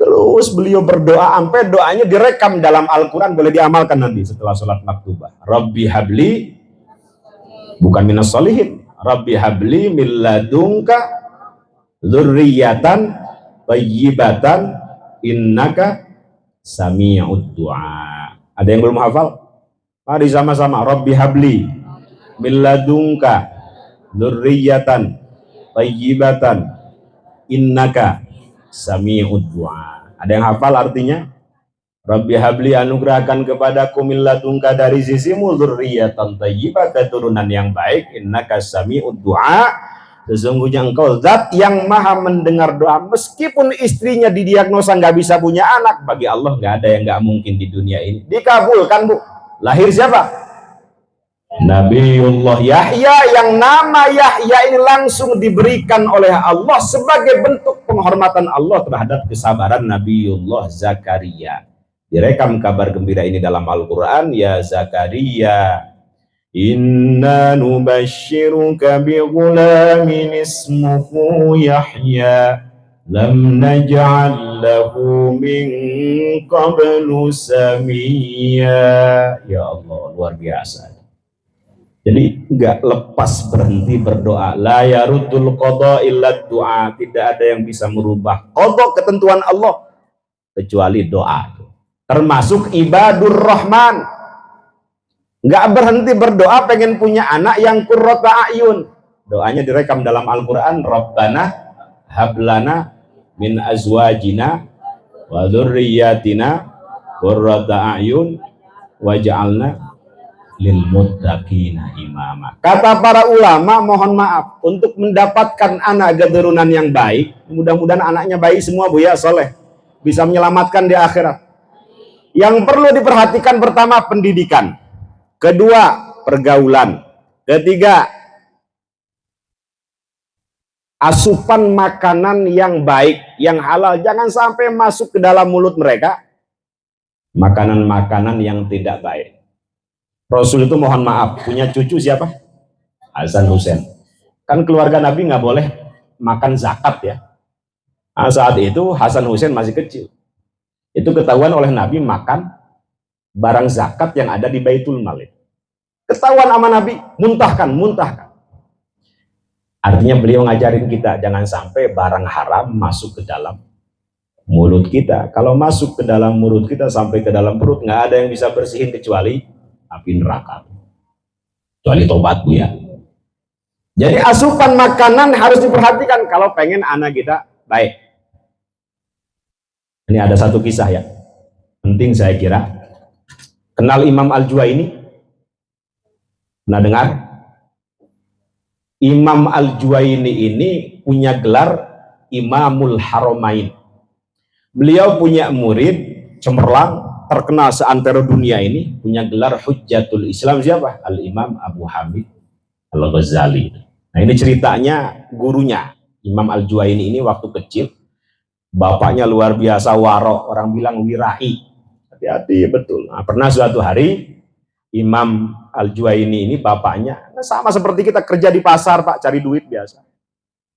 Terus beliau berdoa sampai doanya direkam dalam Al-Quran, boleh diamalkan nanti setelah sholat maktubah. Rabbi habli, bukan minas solihin, Rabbi habli min ladunka dzurriyyatan thayyibatan innaka sami'ud du'a. Ada yang belum hafal? Mari sama-sama, Rabbi habli min ladunka dzurriyyatan thayyibatan innaka sami'ud du'a. Ada yang hafal artinya? Rabbi habli anugerahkan kepadaku min ladunka dari sisimu dzurriyyatan thayyibah, keturunan yang baik, innaka sami'ud du'a, sesungguhnya engkau zat yang maha mendengar doa. Meskipun istrinya didiagnosa nggak bisa punya anak, bagi Allah nggak ada yang nggak mungkin di dunia ini. Dikabulkan, Bu. Lahir siapa? Nabiullah Yahya, yang nama Yahya ini langsung diberikan oleh Allah sebagai bentuk penghormatan Allah terhadap kesabaran Nabiullah Zakaria. Direkam kabar gembira ini dalam Al-Quran, ya Zakaria, inna nubashiruka bi ghulamin ismuhu Yahya lam naj'al lahu min qablu samia. Ya Allah, luar biasa. Jadi nggak lepas berhenti berdoa. La yaruddul qada illa du'a. Tidak ada yang bisa merubah qada ketentuan Allah kecuali doa. Termasuk ibadur rahman. Nggak berhenti berdoa pengen punya anak yang qurrata a'yun. Doanya direkam dalam Al-Quran. Rabbana hablana min azwajina wa dzurriyyatina qurrata a'yun waj'alna lil muttaqina imama. Kata para ulama, mohon maaf, untuk mendapatkan anak keturunan yang baik, mudah-mudahan anaknya baik semua, Bu ya, soleh, bisa menyelamatkan di akhirat. Yang perlu diperhatikan pertama pendidikan, kedua pergaulan, ketiga asupan makanan yang baik, yang halal. Jangan sampai masuk ke dalam mulut mereka makanan-makanan yang tidak baik. Rasul itu mohon maaf punya cucu siapa? Hasan Husain. Kan keluarga Nabi nggak boleh makan zakat ya. Nah, saat itu Hasan Husain masih kecil. Itu ketahuan oleh Nabi makan barang zakat yang ada di Baitul Mal. Ketahuan sama Nabi, muntahkan. Artinya beliau ngajarin kita jangan sampai barang haram masuk ke dalam mulut kita. Kalau masuk ke dalam mulut kita sampai ke dalam perut, nggak ada yang bisa bersihin kecuali api neraka, kecuali tobat, Bu ya. Jadi asupan makanan harus diperhatikan kalau pengen anak kita baik. Ini ada satu kisah ya, penting saya kira. Kenal Imam Al-Juwaini? Pernah dengar? Imam Al-Juwaini ini punya gelar Imamul Haramain. Beliau punya murid cemerlang terkenal seantero dunia ini, punya gelar Hujjatul Islam. Siapa? Al-Imam Abu Hamid Al-Ghazali. Nah ini ceritanya gurunya Imam Al-Juwaini ini waktu kecil, bapaknya luar biasa warok, orang bilang wirai, hati-hati betul. Nah, pernah suatu hari Imam Al-Juwaini ini bapaknya sama seperti kita kerja di pasar, Pak, cari duit biasa.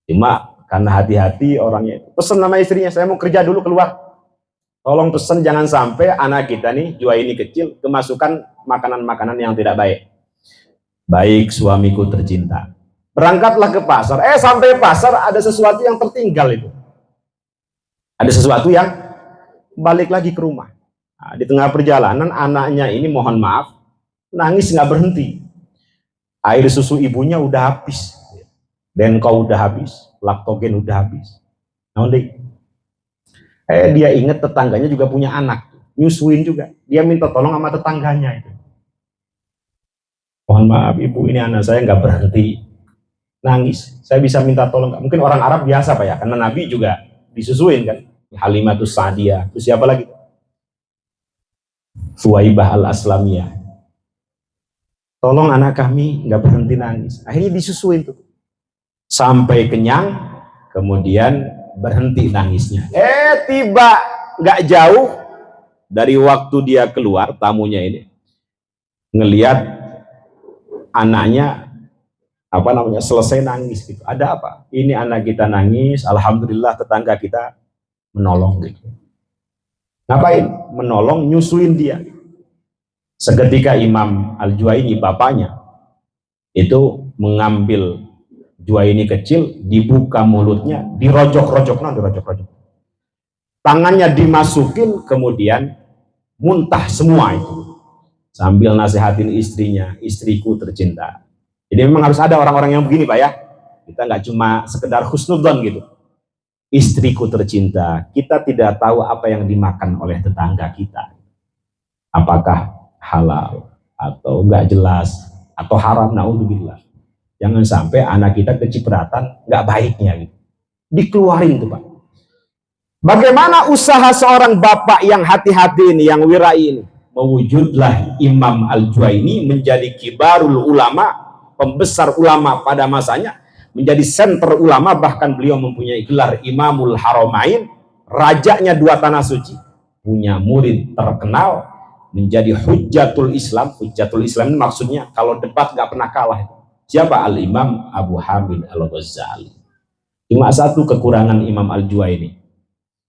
Cuma karena hati-hati orangnya, pesen nama istrinya, saya mau kerja dulu keluar. Tolong pesen jangan sampai anak kita nih, Juwaini kecil, kemasukan makanan-makanan yang tidak baik. Baik suamiku tercinta. Berangkatlah ke pasar. Sampai pasar ada sesuatu yang tertinggal itu. Ada sesuatu yang balik lagi ke rumah. Nah, di tengah perjalanan anaknya ini mohon maaf, nangis nggak berhenti. Air susu ibunya udah habis. Denko udah habis, laktogen udah habis. Nah, dia ingat tetangganya juga punya anak, nyusuin juga. Dia minta tolong sama tetangganya itu. Mohon maaf ibu, ini anak saya nggak berhenti nangis. Saya bisa minta tolong nggak? Mungkin orang Arab biasa Pak ya, karena Nabi juga disusuin kan. Halimatus Sa'diyah. Terus siapa lagi? Suwaibah Al-Aslamiyah. Tolong anak kami nggak berhenti nangis. Akhirnya disusuin tuh. Sampai kenyang, kemudian berhenti nangisnya. Tiba nggak jauh dari waktu dia keluar, tamunya ini ngelihat anaknya selesai nangis gitu. Ada apa? Ini anak kita nangis, alhamdulillah tetangga kita menolong gitu. Ngapain? Menolong, nyusuin dia. Seketika Imam Al-Juwaini bapaknya itu mengambil Juwaini kecil, dibuka mulutnya, dirojok-rojok. Tangannya dimasukin, kemudian muntah semua itu. Sambil nasihatin istrinya, istriku tercinta. Jadi memang harus ada orang-orang yang begini Pak ya. Kita nggak cuma sekedar husnudzon gitu. Istriku tercinta, kita tidak tahu apa yang dimakan oleh tetangga kita. apakah halal atau enggak jelas atau haram, naudzubillah. Jangan sampai anak kita kecipratan nggak baiknya gitu. Dikeluarin tuh Pak. Bagaimana usaha seorang bapak yang hati-hati ini, yang wirai ini? Mewujudlah Imam Al-Juwaini menjadi kibarul ulama, pembesar ulama pada masanya, menjadi senter ulama, bahkan beliau mempunyai gelar Imamul Haramain, rajanya dua tanah suci, punya murid terkenal, menjadi Hujjatul Islam. Hujjatul Islam ini maksudnya kalau debat nggak pernah kalah. Siapa? Al-Imam Abu Hamid Al-Ghazali. Cuma satu kekurangan Imam Al-Juwaini,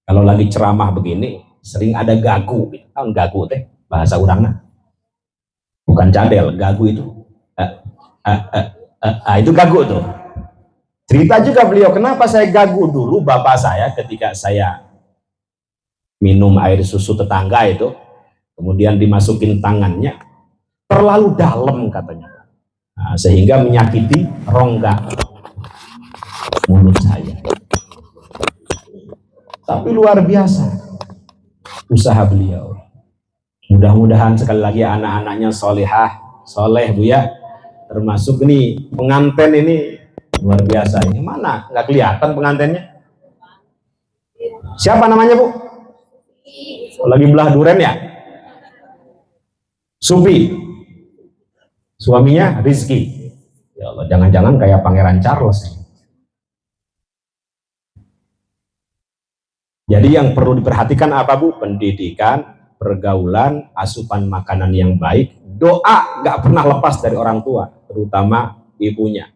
kalau lagi ceramah begini sering ada gagu gitu. Gagu teh bahasa urangna bukan cadel, gagu itu itu gagu tuh. Cerita juga beliau, kenapa saya gagu dulu, bapak saya ketika saya minum air susu tetangga itu, kemudian dimasukin tangannya terlalu dalam katanya, sehingga menyakiti rongga mulut saya. Tapi luar biasa usaha beliau. Mudah-mudahan sekali lagi anak-anaknya solehah, soleh Bu ya. Termasuk ini pengantin ini luar biasa. Ini mana? Nggak kelihatan pengantinnya. Siapa namanya Bu? Lagi belah duren ya? Supi. Suaminya Rizky. Ya Allah, jangan-jangan kayak Pangeran Charles. Jadi yang perlu diperhatikan apa Bu? Pendidikan, pergaulan, asupan makanan yang baik, doa nggak pernah lepas dari orang tua, terutama ibunya.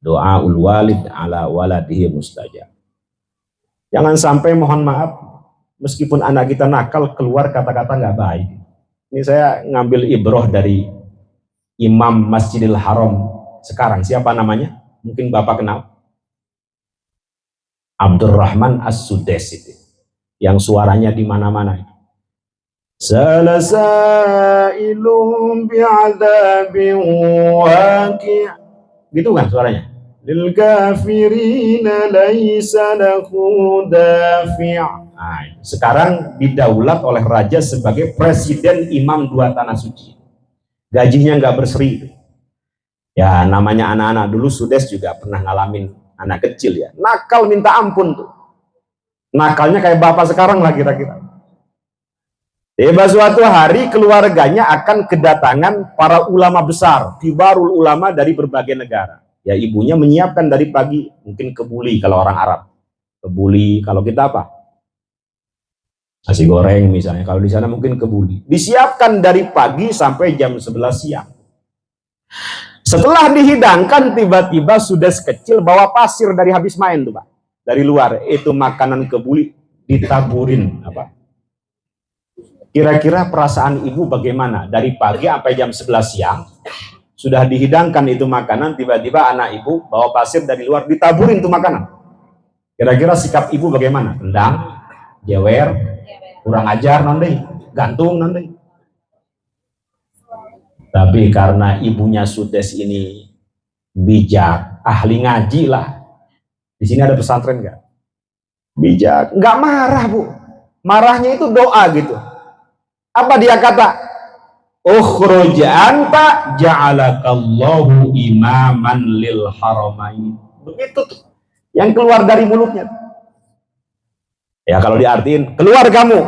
Doa ul walid ala waladihi mustajab. Jangan sampai, mohon maaf, meskipun anak kita nakal keluar kata-kata nggak baik. Ini saya ngambil ibroh dari Imam Masjidil Haram sekarang. Siapa namanya? Mungkin Bapak kenal. Abdurrahman As-Sudais itu, yang suaranya di mana-mana. Salasailum bi'adzabin waqi', gitu kan suaranya. Lil kafirina laisa lahu dafi'. Nah, sekarang didaulat oleh raja sebagai presiden imam dua tanah suci. Gajinya nggak berseri. Ya namanya anak-anak dulu, Sudais juga pernah ngalamin anak kecil ya, nakal minta ampun tuh. Nakalnya kayak bapak sekarang lah kira-kira. Tiba suatu hari keluarganya akan kedatangan para ulama besar, kibarul ulama dari berbagai negara. Ya ibunya menyiapkan dari pagi, mungkin kebuli kalau orang Arab. Kebuli, kalau kita apa? Nasi goreng misalnya, kalau di sana mungkin kebuli. Disiapkan dari pagi sampai jam 11 siang. Setelah dihidangkan, tiba-tiba sudah sekecil bawa pasir dari habis main tuh Pak, dari luar. Itu makanan kebuli ditaburin apa? Kira-kira perasaan ibu bagaimana? Dari pagi sampai jam 11 siang sudah dihidangkan itu makanan, tiba-tiba anak ibu bawa pasir dari luar ditaburin tuh makanan. Kira-kira sikap ibu bagaimana? Tendang, jewer, kurang ajar nanti, gantung nanti. Tapi karena ibunya Sudais ini bijak, ahli ngaji lah. Di sini ada pesantren nggak? Bijak, nggak marah Bu. Marahnya itu doa gitu. Apa dia kata? Ukhruj anta ja'alakallahu imaman lil haramain. Begitu tuh yang keluar dari mulutnya. Ya kalau diartiin, keluar kamu,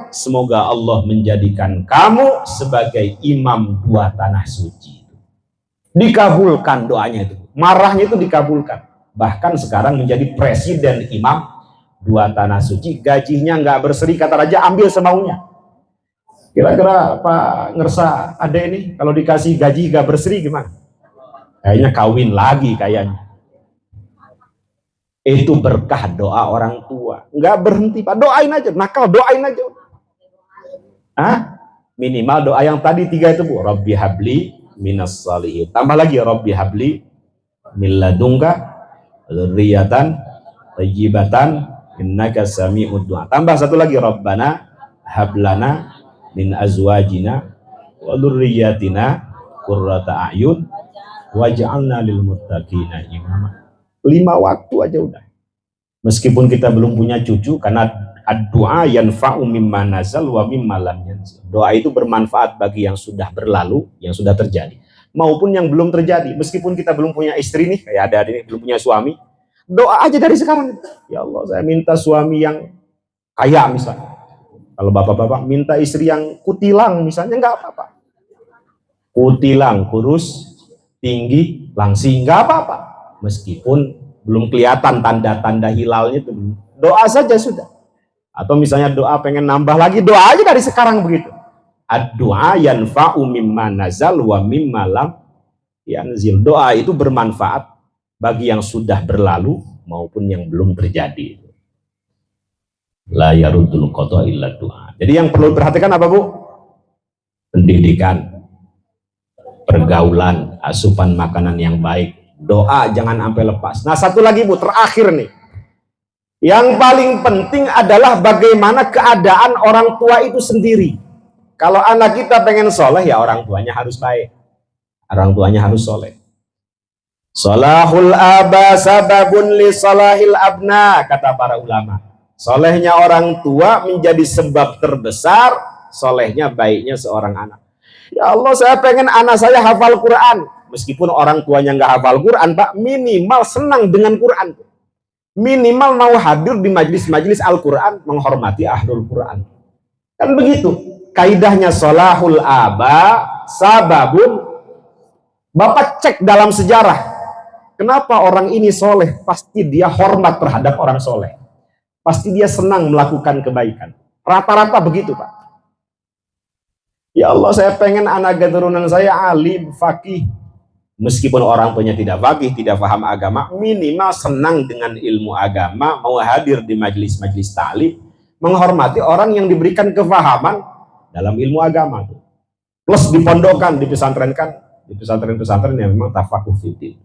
semoga Allah menjadikan kamu sebagai imam dua tanah suci. Dikabulkan doanya itu, marahnya itu dikabulkan. Bahkan sekarang menjadi presiden imam dua tanah suci, gajinya nggak berseri, kata raja ambil semaunya. Kira-kira Pak ngerasa ada ini kalau dikasih gaji nggak berseri gimana? Kayaknya kawin lagi kayaknya. Itu berkah doa orang tua, nggak berhenti Pak, doain aja, nakal doain aja. Minimal doa yang tadi 3 itu Bu, Rabbi habli minas salihin, tambah lagi Rabbi habli min ladunka dzurriyyatan thayyibatan innaka sami'ud du'a, tambah satu lagi Rabbana hablana min azwajina wa dzurriyyatina qurrata a'yun waj'alna lil muttaqina imama. 5 waktu aja udah. Meskipun kita belum punya cucu, karena Ad-du'a yanfa'u mimma nazal wa mimma lam yanzil. Doa itu bermanfaat bagi yang sudah berlalu, yang sudah terjadi, maupun yang belum terjadi. Meskipun kita belum punya istri nih, kayak ada ini belum punya suami, doa aja dari sekarang. Ya Allah, saya minta suami yang kaya misalnya. Kalau bapak-bapak minta istri yang kutilang misalnya, nggak apa-apa. Kutilang, kurus, tinggi, langsing, nggak apa-apa. Meskipun belum kelihatan tanda-tanda hilalnya itu, doa saja sudah. Atau misalnya doa pengen nambah lagi, doa aja dari sekarang begitu. Ad-du'a yanfa'u mimma nazal wa mimma lam yanzil. Doa itu bermanfaat bagi yang sudah berlalu maupun yang belum terjadi. La yaruddul qada illa du'a. Jadi yang perlu diperhatikan apa, Bu? Pendidikan, pergaulan, asupan makanan yang baik, doa jangan sampai lepas. Nah, satu lagi, Bu, terakhir nih. Yang paling penting adalah bagaimana keadaan orang tua itu sendiri. Kalau anak kita pengen soleh, ya orang tuanya harus baik. Orang tuanya harus soleh. Solahul aba sababun li solahil abna, kata para ulama. Solehnya orang tua menjadi sebab terbesar solehnya, baiknya seorang anak. Ya Allah, saya pengen anak saya hafal Quran. Meskipun orang tuanya nggak hafal Quran, Pak, minimal senang dengan Quran. Minimal mau hadir di majlis-majlis Al-Quran, menghormati ahlul Quran. Kan begitu kaidahnya. Solahul aba sababun. Bapak cek dalam sejarah, kenapa orang ini soleh? Pasti dia hormat terhadap orang soleh, pasti dia senang melakukan kebaikan. Rata-rata begitu, Pak. Ya Allah, saya pengen anak keturunan saya alim, fakih. Meskipun orang tuanya tidak faqih, tidak paham agama, minimal senang dengan ilmu agama, mau hadir di majelis-majelis ta'lim, menghormati orang yang diberikan kefahaman dalam ilmu agama. Plus dipondokkan, dipesantrenkan, di pesantren-pesantren yang memang tafaqquh fiddin.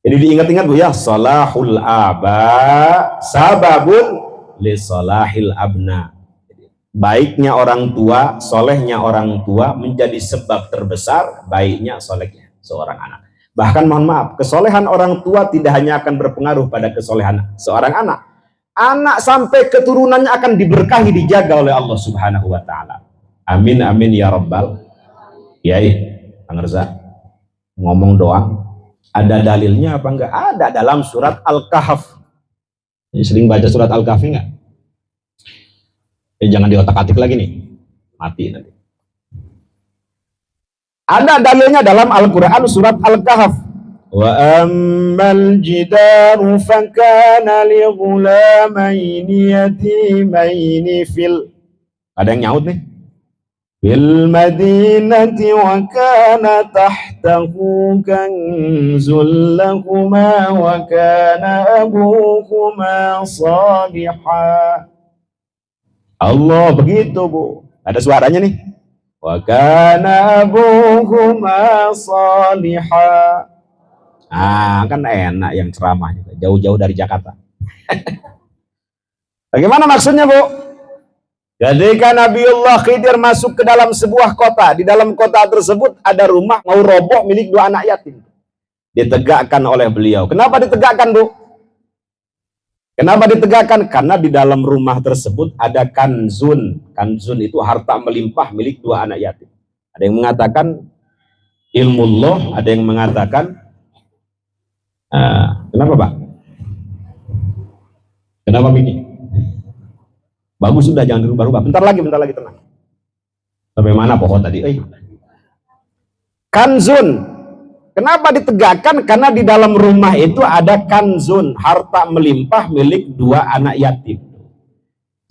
Jadi diingat-ingat, Bu, ya, salahul aba sababun li salahil abna. Baiknya orang tua, solehnya orang tua menjadi sebab terbesar baiknya solehnya seorang anak. Bahkan mohon maaf, kesolehan orang tua tidak hanya akan berpengaruh pada kesolehan seorang anak. Anak sampai keturunannya akan diberkahi, dijaga oleh Allah Subhanahu wa taala. Amin amin ya rabbal. Yai, Kang Reza ngomong doang. Ada dalilnya apa enggak? Ada dalam surat Al-Kahf. Ini sering baca surat Al-Kahf enggak? Jangan diotak-atik lagi nih. Mati nanti. Ada dalilnya dalam Al-Quran surat Al-Kahf. Wa ammal jidaru fakana li ghulamaini yatimaini fil. Ada yang nyaut nih. Fil madinati wa kana tahtahu kanzul lahuma wa kana abuhuma salihah. Allah, begitu, Bu. Ada suaranya nih. Wa kana abuhuma salihah. Ah, kan enak yang ceramah juga, jauh-jauh dari Jakarta. Bagaimana maksudnya, Bu? Ketika Nabiullah Khidir masuk ke dalam sebuah kota, di dalam kota tersebut ada rumah mau roboh milik dua anak yatim. Ditegakkan oleh beliau. Kenapa ditegakkan, Bu? Kenapa ditegakkan? Karena di dalam rumah tersebut ada kanzun. Kanzun itu harta melimpah milik dua anak yatim. Ada yang mengatakan ilmullah, ada yang mengatakan kenapa, Pak? Kenapa begini? Bagus, sudah, jangan dirubah-rubah. Bentar lagi tenang. Sampai mana pohon tadi? Kanzun. Kenapa ditegakkan? Karena di dalam rumah itu ada kanzun, harta melimpah milik dua anak yatim.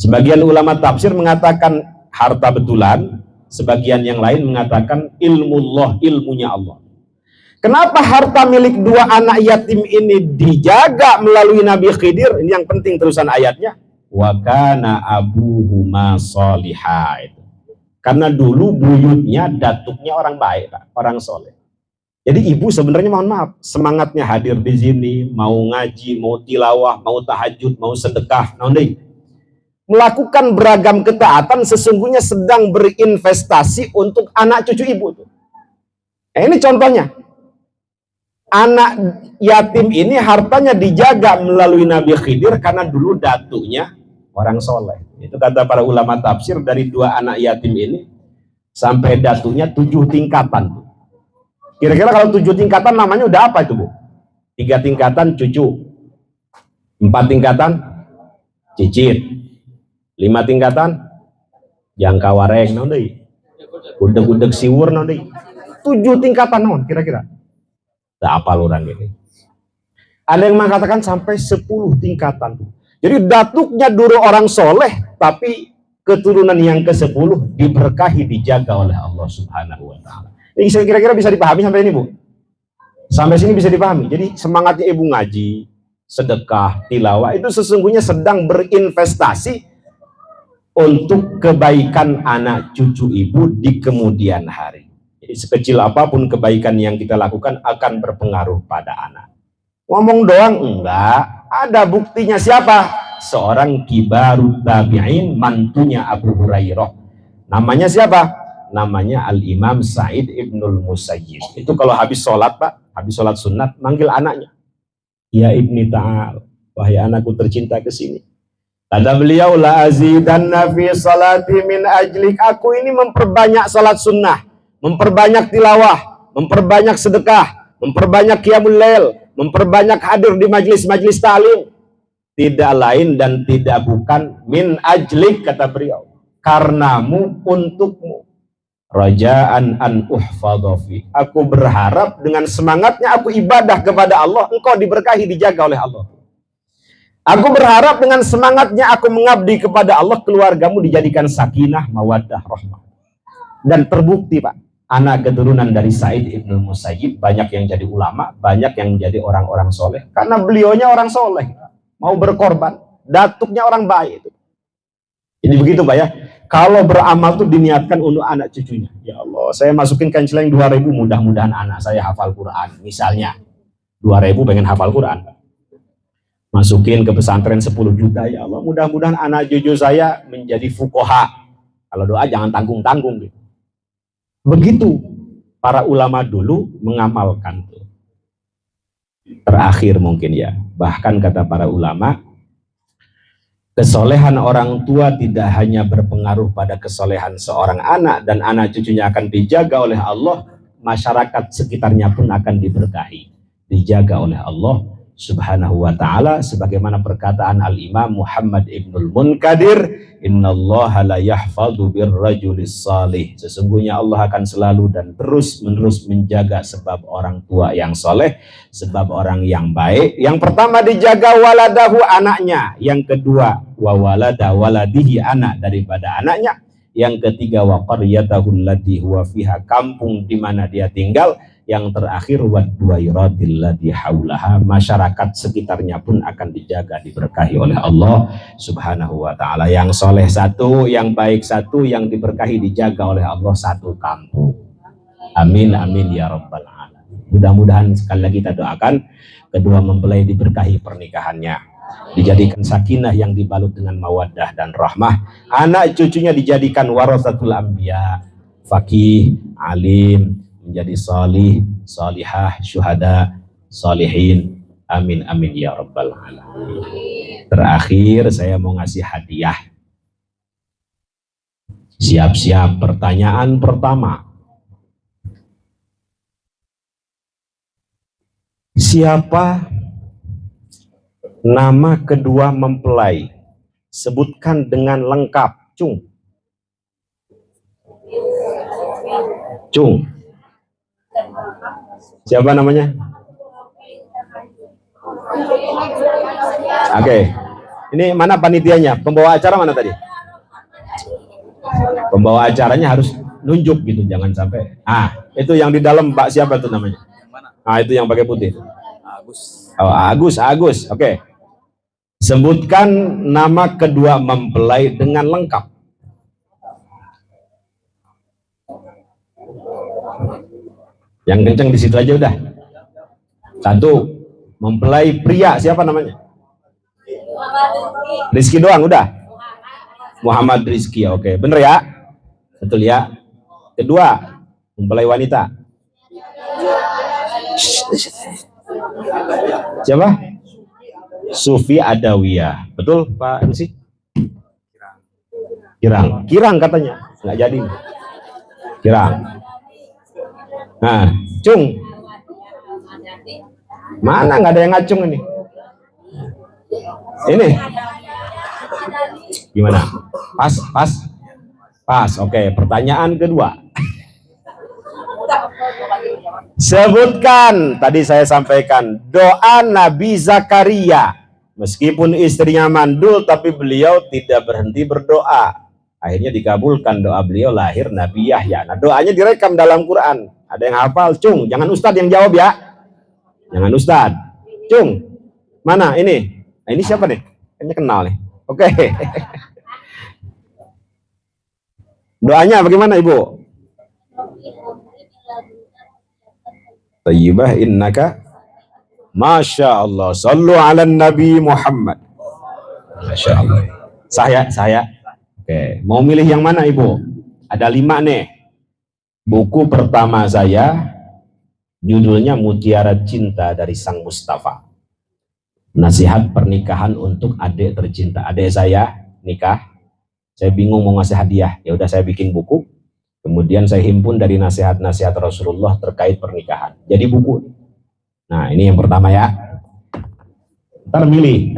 Sebagian ulama tafsir mengatakan harta betulan, sebagian yang lain mengatakan ilmullah, ilmunya Allah. Kenapa harta milik dua anak yatim ini dijaga melalui Nabi Khidir? Ini yang penting terusan ayatnya. Wa kana abuhuma salihah. Karena dulu buyutnya, datuknya orang baik, Pak, orang soleh. Jadi ibu sebenarnya mohon maaf, semangatnya hadir di sini, mau ngaji, mau tilawah, mau tahajud, mau sedekah, melakukan beragam ketaatan, sesungguhnya sedang berinvestasi untuk anak cucu ibu. Ini contohnya. Anak yatim ini hartanya dijaga melalui Nabi Khidir karena dulu datuknya orang soleh. Itu kata para ulama tafsir, dari 2 anak yatim ini sampai datunya 7 tingkatan. Kira-kira kalau 7 tingkatan namanya udah apa itu, Bu? 3 tingkatan cucu, 4 tingkatan cicit, 5 tingkatan jangka wareng naon deui, udeg-udeg siwur naon deui, 7 tingkatan naon kira-kira. Tak apal orang gini. Ada yang mengatakan sampai 10 tingkatan. Jadi datuknya dulu orang soleh, tapi keturunan yang ke-10 diberkahi, dijaga oleh Allah Subhanahu wa Ta'ala. Ini kira-kira bisa dipahami sampai ini, Bu? Sampai sini bisa dipahami. Jadi semangatnya ibu ngaji, sedekah, tilawah itu sesungguhnya sedang berinvestasi untuk kebaikan anak cucu ibu di kemudian hari. Jadi sekecil apapun kebaikan yang kita lakukan akan berpengaruh pada anak. Ngomong doang enggak, ada buktinya. Siapa? Seorang kibarut tabi'in, mantunya Abu Hurairah. Namanya siapa? Namanya Al-Imam Sa'id Ibnul Musayyib. Itu kalau habis sholat, Pak, habis sholat sunat, manggil anaknya. Ya ibni ta'al, wahai anakku tercinta, ke sini. Kata beliau, la azidanna fi salati min ajlik. Aku ini memperbanyak salat sunnah, memperbanyak tilawah, memperbanyak sedekah, memperbanyak qiyamul lail, memperbanyak hadir di majlis-majlis ta'lim. Tidak lain dan tidak bukan min ajlik, kata beliau, karenamu, untukmu. Rajaan an uhfadhafi. Aku berharap dengan semangatnya aku ibadah kepada Allah, engkau diberkahi, dijaga oleh Allah. Aku berharap dengan semangatnya aku mengabdi kepada Allah, keluargamu dijadikan sakinah, mawaddah, rahmah. Dan terbukti, Pak, anak keturunan dari Sa'id Ibnul Musayyib banyak yang jadi ulama, banyak yang menjadi orang-orang soleh, karena beliaunya orang soleh, mau berkorban, datuknya orang baik itu. Jadi begitu, Pak, ya. Kalau beramal tuh diniatkan untuk anak cucunya. Ya Allah, saya masukin kanceleng 2.000, mudah-mudahan anak saya hafal Quran. Misalnya 2.000 pengen hafal Quran, masukin ke pesantren 10 juta, ya Allah, mudah-mudahan anak cucu saya menjadi fuqaha. Kalau doa jangan tanggung-tanggung gitu. Begitu para ulama dulu mengamalkan tuh. Terakhir mungkin ya, bahkan kata para ulama, kesolehan orang tua tidak hanya berpengaruh pada kesolehan seorang anak dan anak cucunya akan dijaga oleh Allah, masyarakat sekitarnya pun akan diberkahi, dijaga oleh Allah Subhanahu wa Ta'ala, sebagaimana perkataan Al-Imam Muhammad Ibnul Munkadir, innallaha la yahfadhu birrajulis salih. Sesungguhnya Allah akan selalu dan terus menerus menjaga sebab orang tua yang soleh, sebab orang yang baik. Yang pertama dijaga waladahu, anaknya. Yang kedua wa walada waladihi, anak daripada anaknya. Yang ketiga wa qaryatahu allati huwa fiha, kampung di mana dia tinggal. Yang terakhir wadwairatil lati haulaha, masyarakat sekitarnya pun akan dijaga, diberkahi oleh Allah Subhanahu wa Ta'ala. Yang soleh satu, yang baik satu, yang diberkahi, dijaga oleh Allah satu kampung. Amin amin ya rabbal alamin. Mudah-mudahan sekali lagi kita doakan kedua mempelai diberkahi pernikahannya, dijadikan sakinah yang dibalut dengan mawaddah dan rahmah. Anak cucunya dijadikan warasatul anbiya, faqih, alim, menjadi salih, salihah, syuhada, salihin. Amin amin ya rabbal alamin. Terakhir saya mau ngasih hadiah. Siap-siap, pertanyaan pertama. Siapa nama kedua mempelai? Sebutkan dengan lengkap. Cung. Siapa namanya? Oke. Ini mana panitianya? Pembawa acara mana tadi? Pembawa acaranya harus nunjuk gitu, jangan sampai. Itu yang di dalam, Pak, siapa tuh namanya? Itu yang pakai putih. Agus. Oh, Agus. Oke. Sebutkan nama kedua mempelai dengan lengkap. Yang kenceng di situ aja udah. Satu, mempelai pria, siapa namanya? Rizky doang udah. Muhammad Rizky, oke. Bener ya? Betul ya? Kedua, mempelai wanita. Siapa? Sufi Adawiyah. Betul Pak MC? Kirang katanya, nggak jadi. Kirang. Nah, cung. Mana nggak ada yang ngacung ini? Ini gimana? Pas. Oke, pertanyaan kedua. Sebutkan, tadi saya sampaikan, doa Nabi Zakaria. Meskipun istrinya mandul, tapi beliau tidak berhenti berdoa. Akhirnya dikabulkan doa beliau, lahir Nabi Yahya. Nah, doanya direkam dalam Quran. Ada yang hafal? Cung, jangan Ustadz yang jawab ya. Jangan Ustadz. Cung, mana ini? Nah, ini siapa nih? Kayaknya kenal nih. Oke. Doanya bagaimana Ibu? Tayyibah innaka Masya Allah, sallu ala Nabi Muhammad. Masya Allah. Saya. Oke, mau milih yang mana Ibu? Ada 5 nih. Buku pertama saya, judulnya Mutiara Cinta dari Sang Mustafa. Nasihat pernikahan untuk adik tercinta. Adik saya nikah, saya bingung mau ngasih hadiah. Ya udah saya bikin buku. Kemudian saya himpun dari nasihat-nasihat Rasulullah terkait pernikahan. Jadi buku. Nah, ini yang pertama ya. Ntar milih.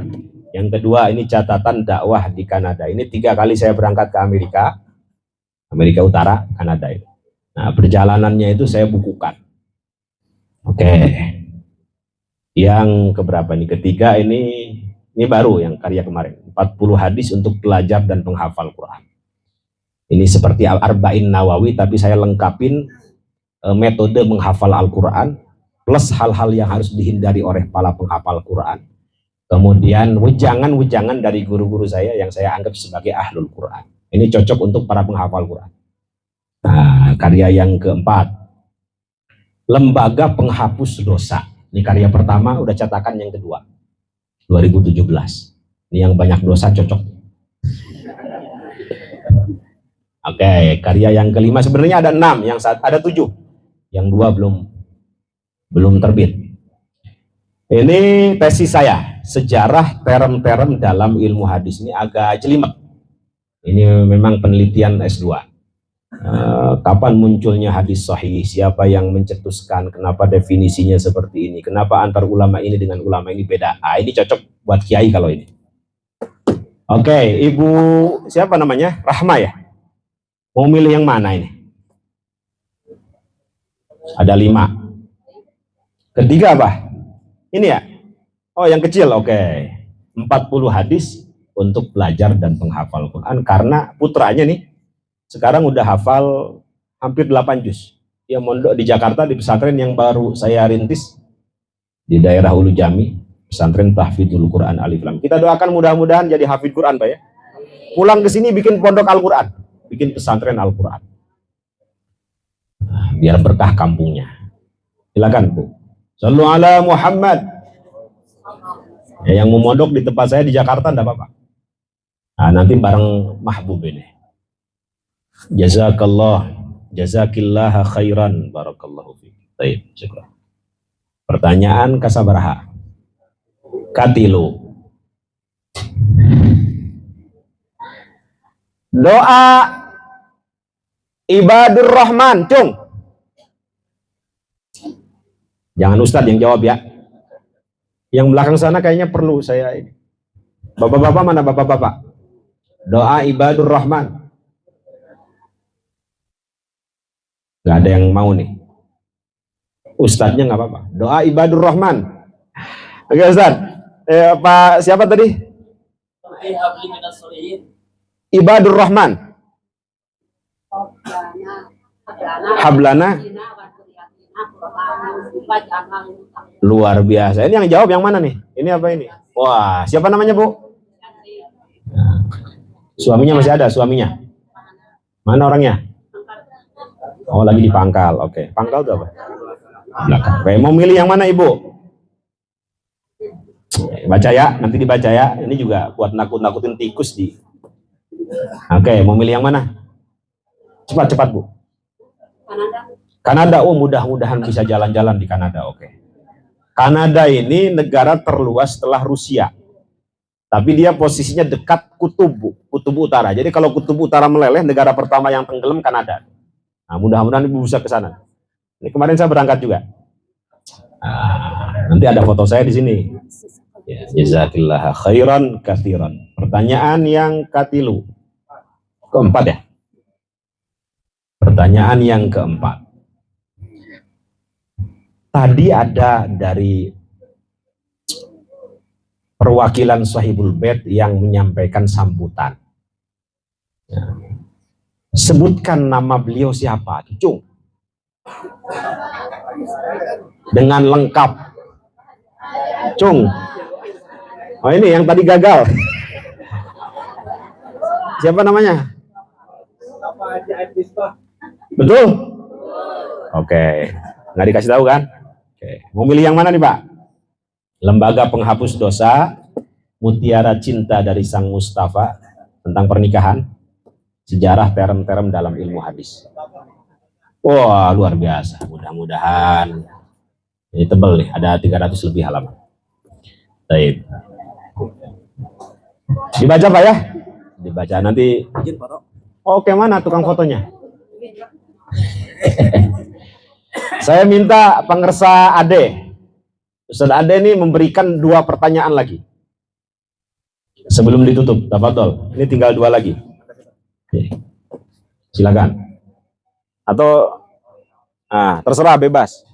Yang kedua, ini catatan dakwah di Kanada. Ini 3 kali saya berangkat ke Amerika Utara, Kanada itu. Nah, perjalanannya itu saya bukukan. Oke. Yang keberapa nih? Ketiga ini baru yang karya kemarin. 40 hadis untuk pelajar dan penghafal Quran. Ini seperti Al-Arba'in Nawawi, tapi saya lengkapin metode menghafal Al-Quran, plus hal-hal yang harus dihindari oleh para penghafal Quran. Kemudian wejangan-wejangan dari guru-guru saya yang saya anggap sebagai ahlul Quran. Ini cocok untuk para penghafal Quran. Nah, karya yang keempat, Lembaga Penghapus Dosa. Ini karya pertama, udah cetakan yang kedua, 2017. Ini yang banyak dosa cocok. Oke, karya yang kelima sebenarnya ada 6, ada 7, yang 2 belum terbit. Ini tesis saya, sejarah term-term dalam ilmu hadis. Ini agak jelimet. Ini memang penelitian S2. Kapan munculnya hadis sahih? Siapa yang mencetuskan? Kenapa definisinya seperti ini? Kenapa antar ulama ini dengan ulama ini beda? Ini cocok buat kiai kalau ini. Oke, Ibu siapa namanya? Rahma ya? Mau milih yang mana ini? Ada 5. Ketiga apa? Ini ya? Oh, yang kecil, oke. 40 hadis untuk pelajar dan penghafal Quran. Karena putranya nih, sekarang udah hafal hampir 8 juz. Dia mondok di Jakarta, di pesantren yang baru saya rintis, di daerah Ulu Jami, pesantren Tahfidzul Quran Alif Lam. Kita doakan mudah-mudahan jadi hafidz Quran, Pak ya. Pulang ke sini bikin pondok Al-Quran, bikin pesantren Al-Quran. Biar berkah kampungnya. Silakan, Bu. Sallu ala Muhammad. Ya, yang mau mondok di tempat saya di Jakarta enggak apa-apa. Nah, nanti bareng Mahbub ini. Jazakillah khairan, barakallahu fiik. Baik, syukur. Pertanyaan kasabaraha. Katilu. Doa Ibadur Rahman, Cung. Jangan Ustadz yang jawab ya. Yang belakang sana kayaknya perlu saya ini. Bapak-bapak mana bapak-bapak? Doa Ibadur Rahman. Gak ada yang mau nih. Ustadznya nggak apa-apa. Doa Ibadur Rahman. Oke Ustadz. Pak siapa tadi? Ibadur Rahman. Hablana. Luar biasa. Ini yang jawab yang mana nih? Ini apa ini? Wah, siapa namanya Bu? Suaminya masih ada, suaminya? Mana orangnya? Oh, lagi di pangkal. Oke, pangkal itu apa? Belakang. Oke, mau milih yang mana Ibu? Baca ya, nanti dibaca ya. Ini juga buat nakut-nakutin tikus di. Oke, mau milih yang mana? Cepat-cepat Bu. Kanada. Oh, mudah-mudahan bisa jalan-jalan di Kanada. Oke. Kanada ini negara terluas setelah Rusia. Tapi dia posisinya dekat kutub utara. Jadi kalau kutub utara meleleh, negara pertama yang tenggelam Kanada. Nah, mudah-mudahan Ibu bisa ke sana. Ini kemarin saya berangkat juga. Nanti ada foto saya di sini. Ya, jazakillah khairan katsiran. Pertanyaan yang katilu. Keempat ya. Pertanyaan yang keempat. Tadi ada dari perwakilan Sahibul Bait yang menyampaikan sambutan. Ya. Sebutkan nama beliau siapa, Cung. Dengan lengkap. Cung. Oh ini yang tadi gagal. Siapa namanya? Betul? Oke. Nggak dikasih tahu kan? Oke. Mau milih yang mana nih Pak? Lembaga Penghapus Dosa, Mutiara Cinta dari Sang Mustafa, tentang pernikahan, sejarah terem-terem dalam ilmu hadis. Wah, luar biasa. Mudah-mudahan. Ini tebel nih, ada 300 lebih halaman. Baik. Dibaca Pak ya? Dibaca nanti. Oke, mana tukang fotonya? Saya minta pengersa Ade. Ustaz Ade ini memberikan 2 pertanyaan lagi. Sebelum ditutup, tafadhol. Ini tinggal 2 lagi. Silakan. Atau terserah, bebas.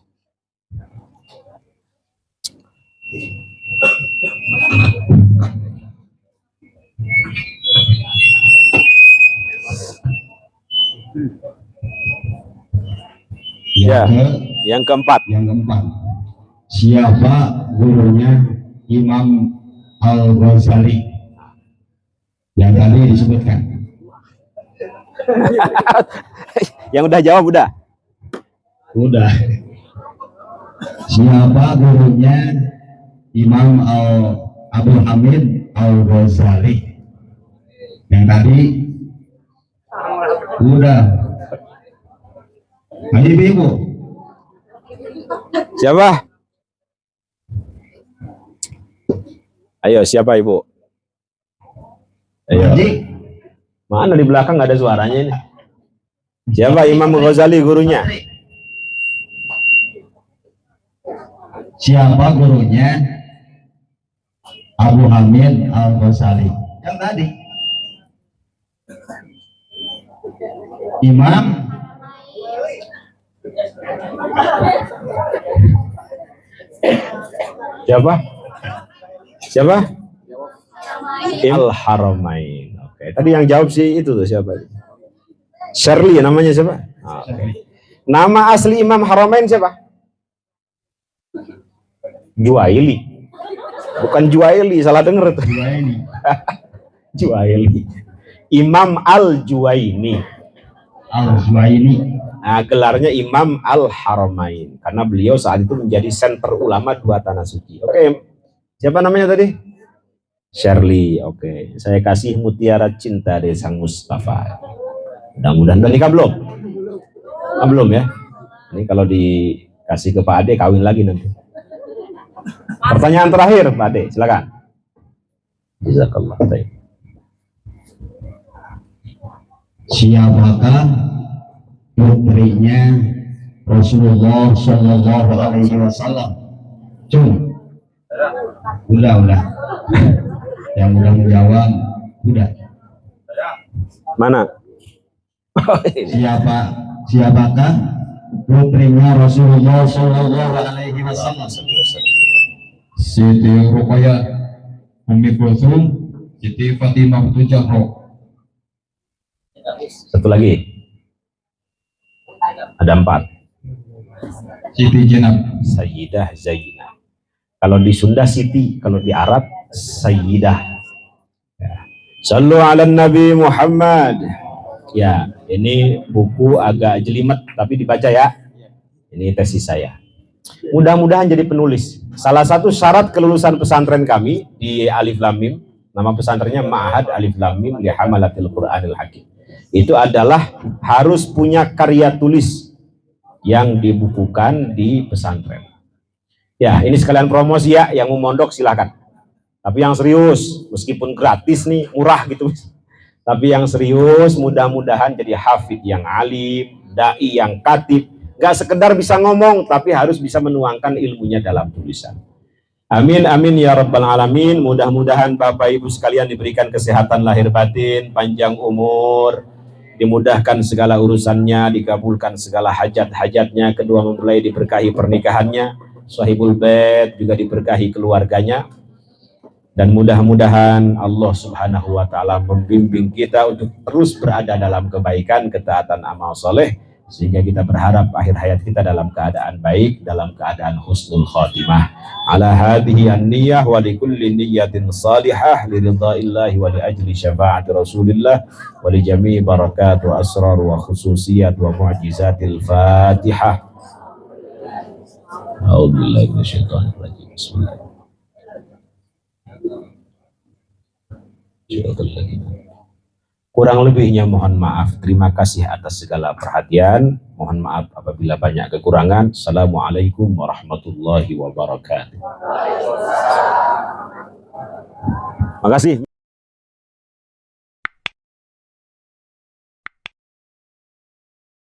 Yang keempat. Siapa gurunya Imam Al-Ghazali yang tadi disebutkan? Yang udah jawab udah. Udah. Siapa gurunya Imam Abu Hamid Al-Ghazali yang tadi? Udah. Ayo Ibu. Siapa? Ayo, siapa Ibu? Ayo. Mana di belakang nggak ada suaranya ini? Siapa Imam Ghazali gurunya? Siapa gurunya Abu Hamid Al-Ghazali? Yang tadi. Imam Siapa? Siapa? Al-Haramain. Oke, tadi yang jawab sih itu tuh siapa? Shirley namanya siapa? Oke. Nama asli Imam Haramain siapa? Juwaili. Bukan Juwaili, salah denger tuh. Juwaili. Imam Al-Juwaini. Al-Juwaini. Nah, gelarnya Imam Al-Haramain karena beliau saat itu menjadi senter ulama 2 tanah suci. Oke. Siapa namanya tadi? Shirley. Oke. Saya kasih Mutiara Cinta dari Sang Mustafa. Mudah-mudahan udah nikah belum? Belum ya. Ini kalau dikasih ke Pak Ade kawin lagi nanti. Pertanyaan terakhir Pak Ade, silakan. Jazakallah. Siapakah putrinya Rasulullah Shallallahu Alaihi Wasallam? Udah. Yang udah menjawab, udah. Mana? Siapakah putrinya Rasulullah Shallallahu Alaihi Wasallam? Siti Ruqayyah, Ummi Kulthum, Siti Fatimah bintu Zahra. Satu lagi. Ada 4. Siti Zainab. Sayyidah Zainab. Kalau di Sunda Siti, kalau di Arab Sayyidah. Ya. Sallu ala Nabi Muhammad. Ya, ini buku agak jelimet tapi dibaca ya. Ini tesis saya. Mudah-mudahan jadi penulis. Salah satu syarat kelulusan pesantren kami di Alif Lam Mim, nama pesantrennya Ma'had Alif Lam Mim li Hamalatil Qur'anil Hakim. Itu adalah harus punya karya tulis yang dibukukan di pesantren. Ya, ini sekalian promosi ya, yang mau mondok silakan. Tapi yang serius, meskipun gratis nih, murah gitu. Tapi yang serius, mudah-mudahan jadi hafid yang alim, dai yang katib. Gak sekedar bisa ngomong, tapi harus bisa menuangkan ilmunya dalam tulisan. Amin, amin ya rabbal alamin. Mudah-mudahan Bapak Ibu sekalian diberikan kesehatan lahir batin, panjang umur, dimudahkan segala urusannya, dikabulkan segala hajat-hajatnya, kedua mempelai diberkahi pernikahannya, sahibul bait juga diberkahi keluarganya, dan mudah-mudahan Allah subhanahu wa ta'ala membimbing kita untuk terus berada dalam kebaikan, ketaatan, amal soleh, sehingga kita berharap akhir hayat kita dalam keadaan baik, dalam keadaan husnul khotimah. Ala hadhihi an-niyah wa likulli niyatin salihah liridha'illahi wa li ajli syafa'ati rasulillah wa li jami'i barakat wa asrar wa khususiyat wa mu'jizatil fatihah. A'udzubillahi minasyaitonir rajim. Bismillahirrahmanirrahim. Kurang lebihnya mohon maaf. Terima kasih atas segala perhatian. Mohon maaf apabila banyak kekurangan. Assalamualaikum warahmatullahi wabarakatuh. Makasih.